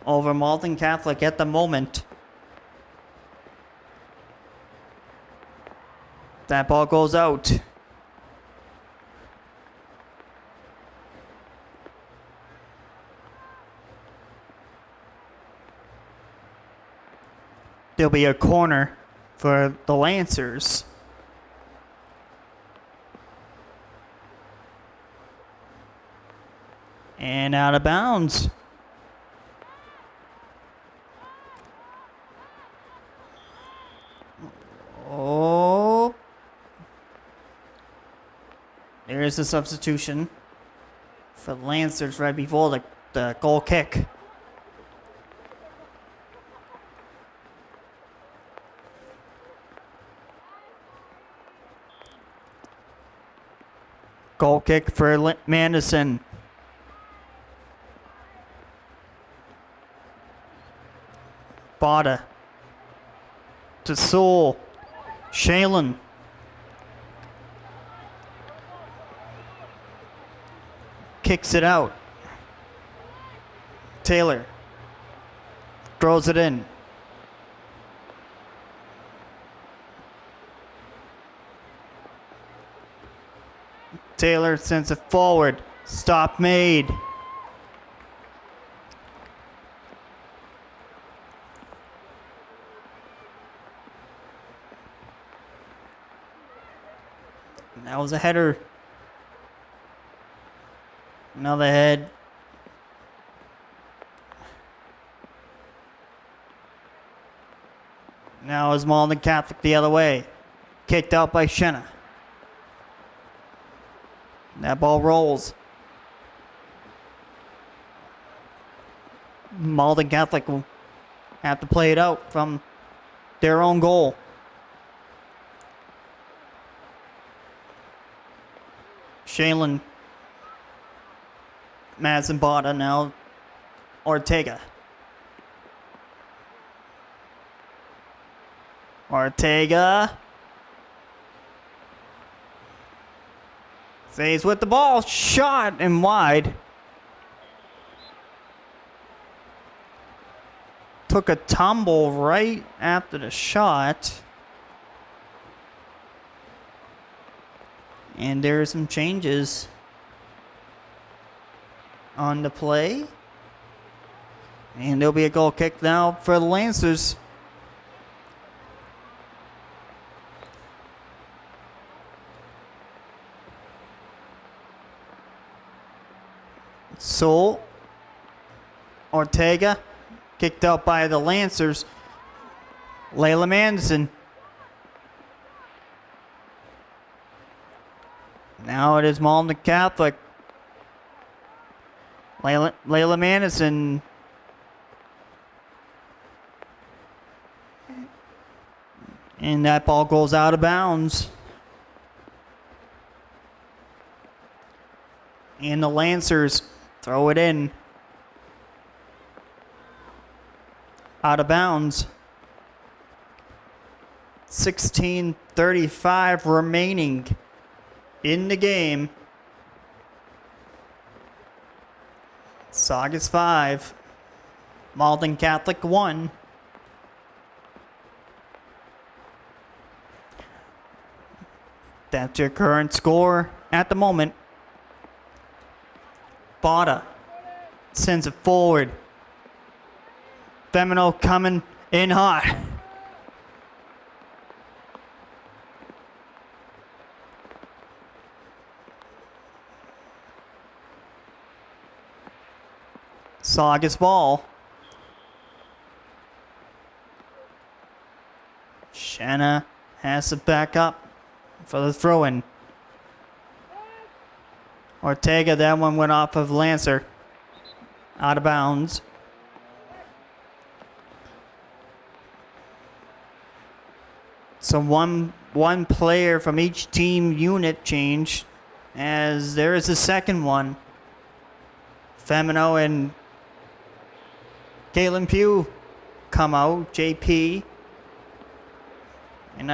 over Malden Catholic at the moment. That ball goes out. there'll be a corner for the Lancers. And out of bounds. Oh. There's a substitution for the Lancers right before the goal kick. Goal kick for Manderson. Bada to Sewell. Shalen. Kicks it out. Taylor throws it in. Taylor sends it forward. Stop made. That was a header. Another head. Now is Malden Catholic the other way. Kicked out by Shenna. That ball rolls. Malden Catholic will have to play it out from their own goal. Shalen. Madsen Bada now. Ortega. Ortega. Stays with the ball. Shot and wide. Took a tumble right after the shot. And there are some changes on the play. And there'll be a goal kick now for the Lancers. Sewell. Ortega. Kicked out by the Lancers. Layla Manderson. Now it is Malden Catholic. Layla Manderson. And that ball goes out of bounds. And the Lancers throw it in. Out of bounds. 16:35 remaining in the game. Saugus 5. Malden Catholic 1. That's your current score at the moment. Bada sends it forward. Femino coming in hot. Saugus ball. Shanna has to back up for the throw-in. Ortega, that one went off of Lancer. Out of bounds. So one player from each team unit change, as there is a second one. Femino and Caitlin Pugh come out. JP. And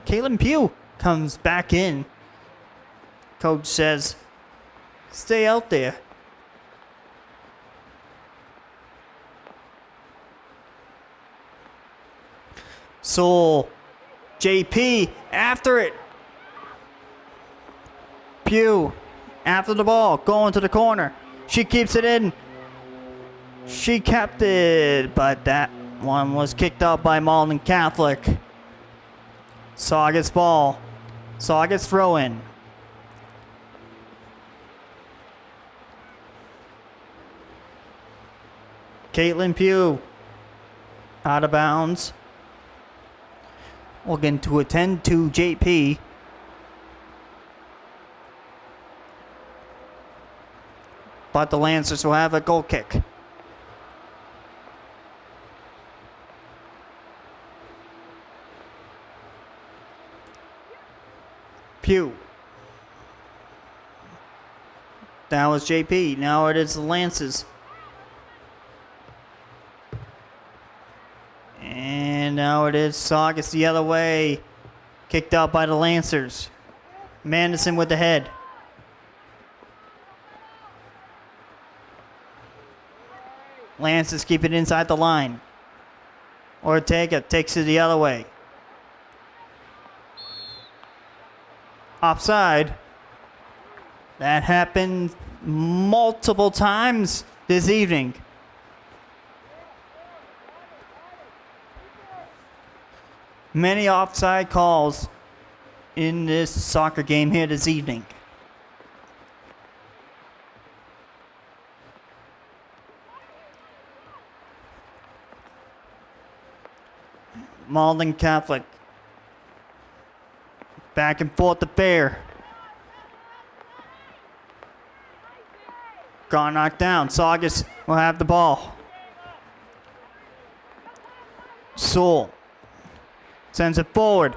Caitlin Pugh comes back in. Coach says, stay out there. So JP after it. Pugh after the ball, going to the corner. She keeps it in. She kept it, but that one was kicked out by Malden Catholic. Saugus ball. Saugus throw in. Caitlin Pugh out of bounds. Looking to attend to JP. But the Lancers will have a goal kick. Pugh. That was JP. Now it is the Lancers. And now it is Saugus the other way. Kicked out by the Lancers. Manderson with the head. Lancers keep it inside the line. Ortega takes it the other way. Offside. That happened multiple times this evening. Many offside calls in this soccer game here this evening. Malden Catholic. Back and forth affair. Got knocked down. Saugus will have the ball. Sewell sends it forward.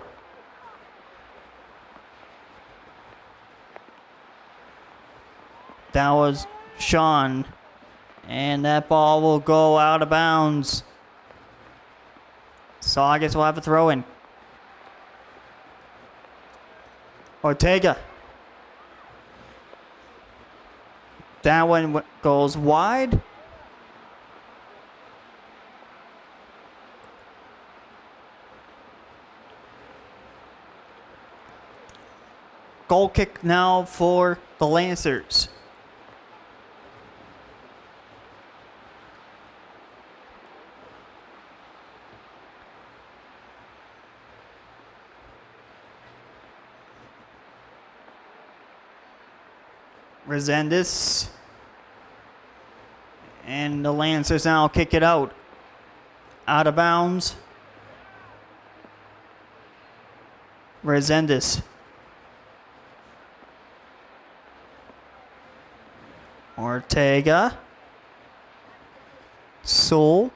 That was Sean. And that ball will go out of bounds. Saugus will have a throw in. Ortega. That one goes wide. Goal kick now for the Lancers. Resendez. And the Lancers now kick it out. Out of bounds. Resendez. Ortega. Soul.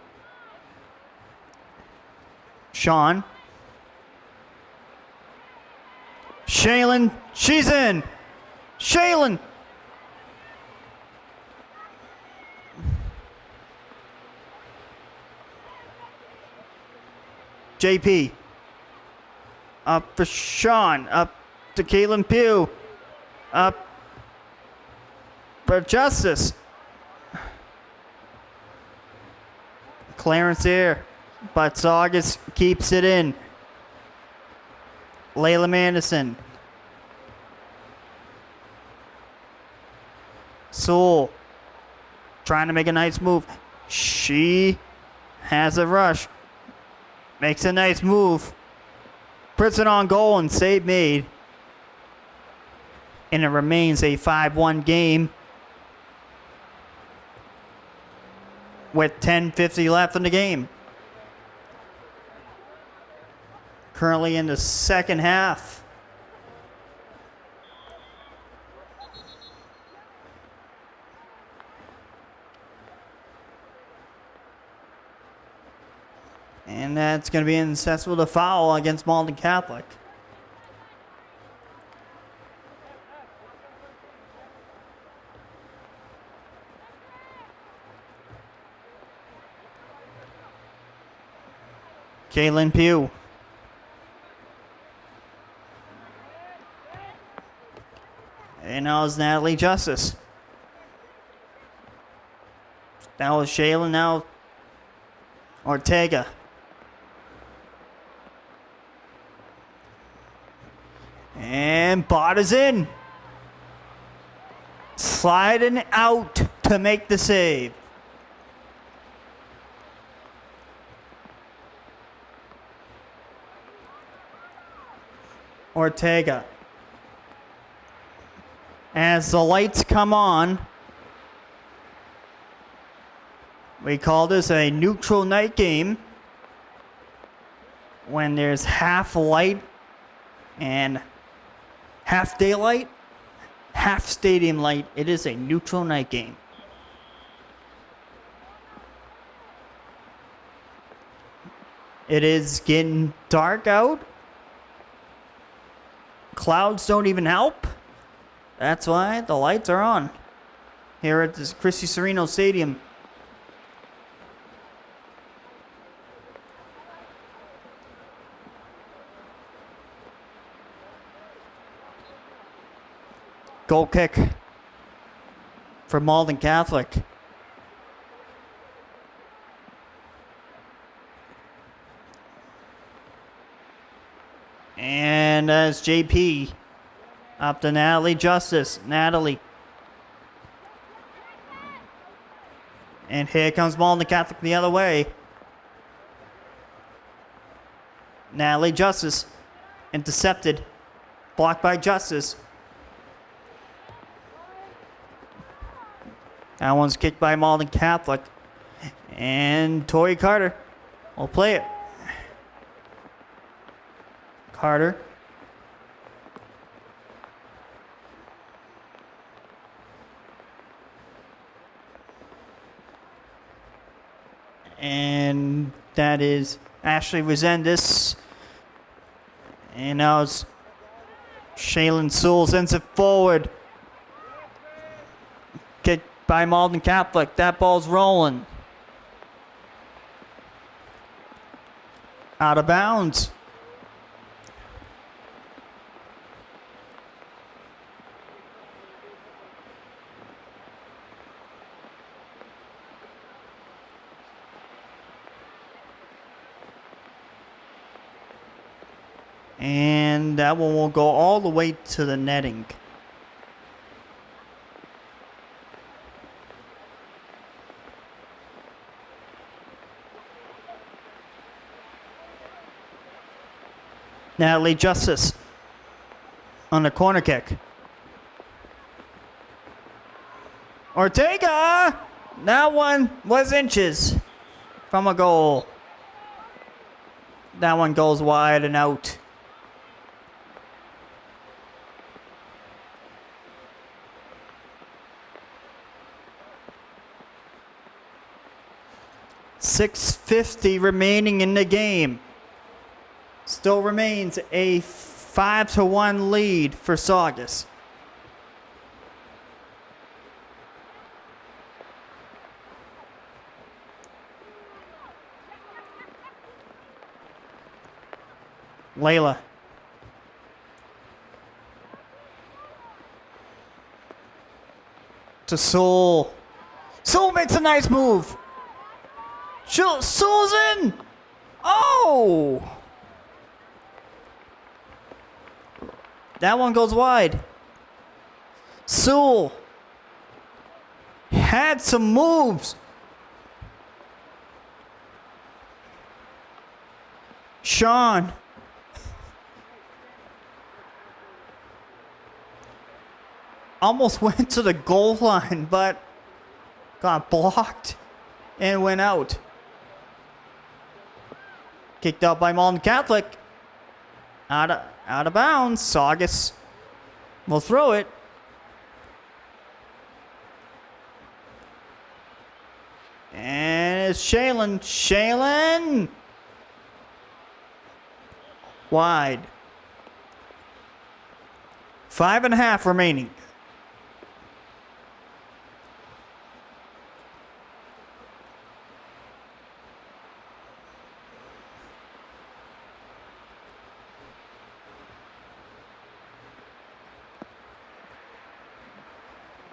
Sean. Shaylin. She's in. Shaylin. JP. Up for Sean. Up to Caitlin Pugh. Up for Justice. Clarence here. But Saugus keeps it in. Layla Manderson. Sewell. Trying to make a nice move. She has a rush. Makes a nice move. Puts it on goal and save made. And it remains a 5-1 game. With 10:50 left in the game. Currently in the second half. And that's going to be incessant with a foul against Malden Catholic. Caitlin Pugh. And now it's Natalie Justice. That was Shaylin, now Ortega. And Bott is in. Sliding out to make the save. Ortega. As the lights come on, we call this a neutral night game. When there's half light and half daylight, half stadium light, it is a neutral night game. It is getting dark out. Clouds don't even help. That's why the lights are on here at this Serino Stadium. Goal kick for Malden Catholic. And as JP up to Natalie Justice. Natalie. And here comes Malden Catholic the other way. Natalie Justice. Intercepted. Blocked by Justice. That one's kicked by Malden Catholic. And Tori Carter will play it. Carter. And that is Ashley Resendez. And now it's Shaylin Sewell sends it forward. Kicked by Malden Catholic. That ball's rolling. Out of bounds. And that one will go all the way to the netting. Natalie Justice on the corner kick. Ortega! That one was inches from a goal. That one goes wide and out. .650 remaining in the game. Still remains a 5-1 lead for Saugus. Layla. To Sewell. Sewell makes a nice move. Sewell's in. Oh! That one goes wide. Sewell had some moves. Sean. Almost went to the goal line, but got blocked and went out. Kicked out by Malden Catholic. Out of bounds. Saugus will throw it. And it's Shaylin. Shaylin! Wide. 5.5 remaining.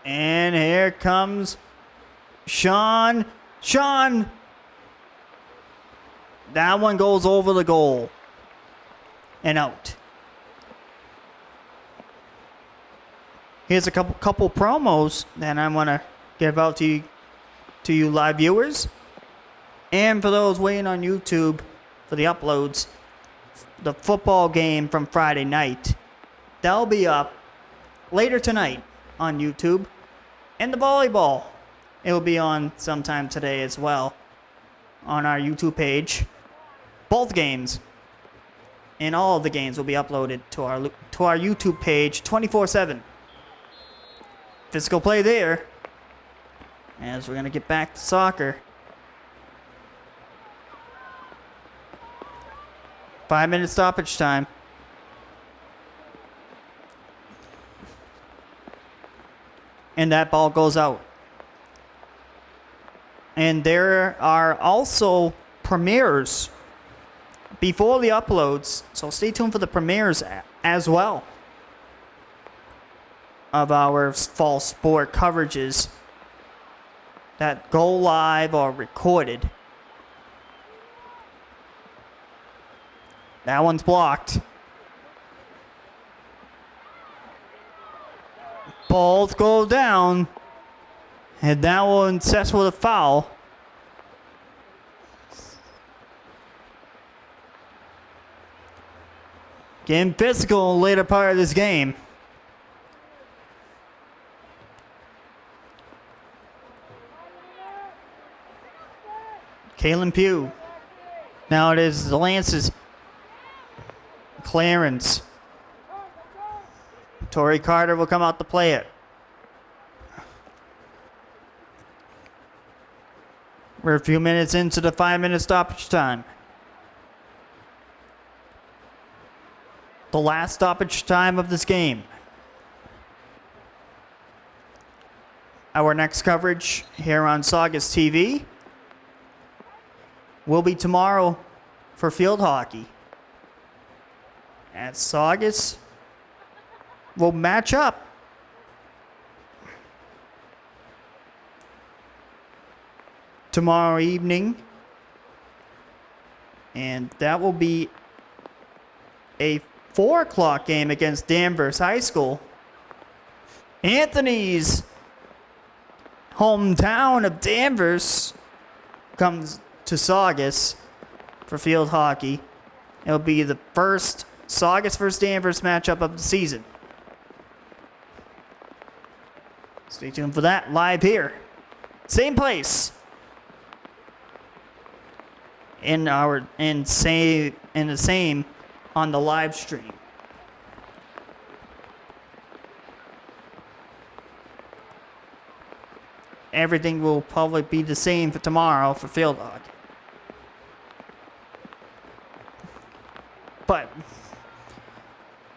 And here comes Sean. Sean! That one goes over the goal. And out. Here's a couple promos that I'm going to give out to you live viewers. And for those waiting on YouTube for the uploads, the football game from Friday night, that'll be up later tonight on YouTube. And the volleyball, it will be on sometime today as well on our YouTube page. Both games and all of the games will be uploaded to our YouTube page 24/7. Physical play there. As we're going to get back to soccer. 5-minute stoppage time. And that ball goes out. And there are also premieres before the uploads, so stay tuned for the premieres as well of our fall sport coverages that go live or recorded. That one's blocked. Both go down. And that one sets with a foul. Getting physical in the later part of this game. Kalen Pugh. Now it is the Lance's clearance. Torrey Carter will come out to play it. We're a few minutes into the 5-minute stoppage time. The last stoppage time of this game. Our next coverage here on Saugus TV will be tomorrow for field hockey. And Saugus will match up tomorrow evening. And that will be a 4 o'clock game against Danvers High School. Anthony's hometown of Danvers comes to Saugus for field hockey. It'll be the first Saugus versus Danvers matchup of the season. Stay tuned for that live here. Same place. In the same on the live stream. Everything will probably be the same for tomorrow for field hockey. But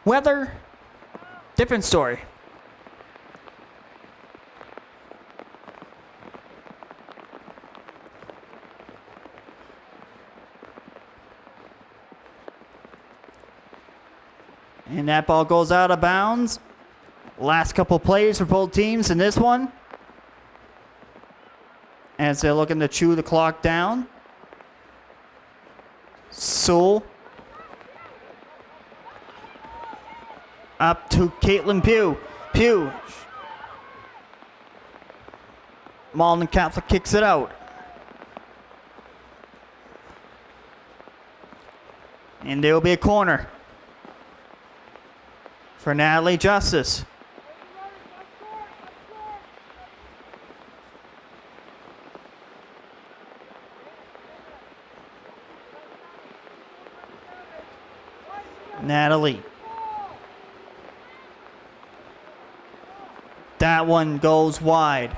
weather, different story. And that ball goes out of bounds. Last couple plays for both teams in this one. As they're looking to chew the clock down. Sewell. Up to Caitlin Pugh. Pugh. Malden Catholic kicks it out. And there will be a corner for Natalie Justice. Natalie. That one goes wide.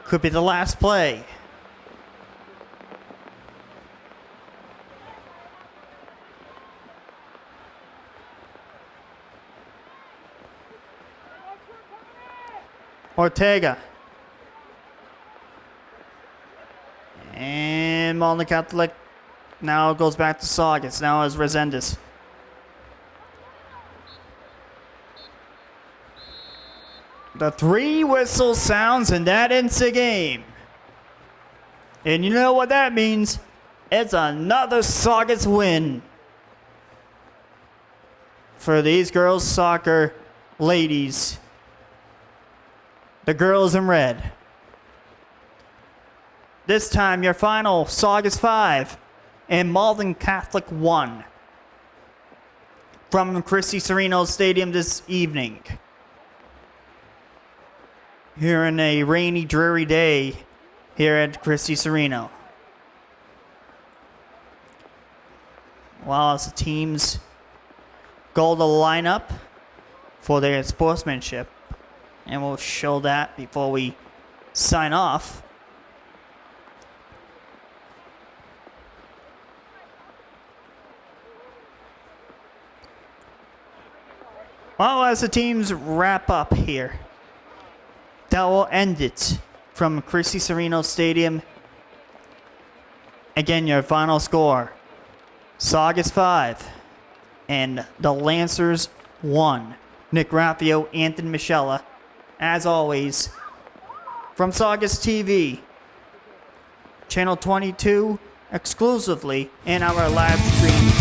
Could be the last play. Ortega. And Malden Catholic now goes back to Saugus. Now is Resendez. The 3 whistle sounds and that ends the game. And you know what that means? It's another Saugus win for these girls' soccer ladies. The girls in red. This time, your final, Saugus 5 and Malden Catholic 1. From Serino Stadium this evening. Here in a rainy, dreary day here at Serino. While as the teams go to line up for their sportsmanship. And we'll show that before we sign off. Well, as the teams wrap up here, that will end it from Serino Stadium. Again, your final score, Saugus 5 and the Lancers 1. Nick Graffeo, Anthony Moschella, as always, from Saugus TV, Channel 22, exclusively in our live stream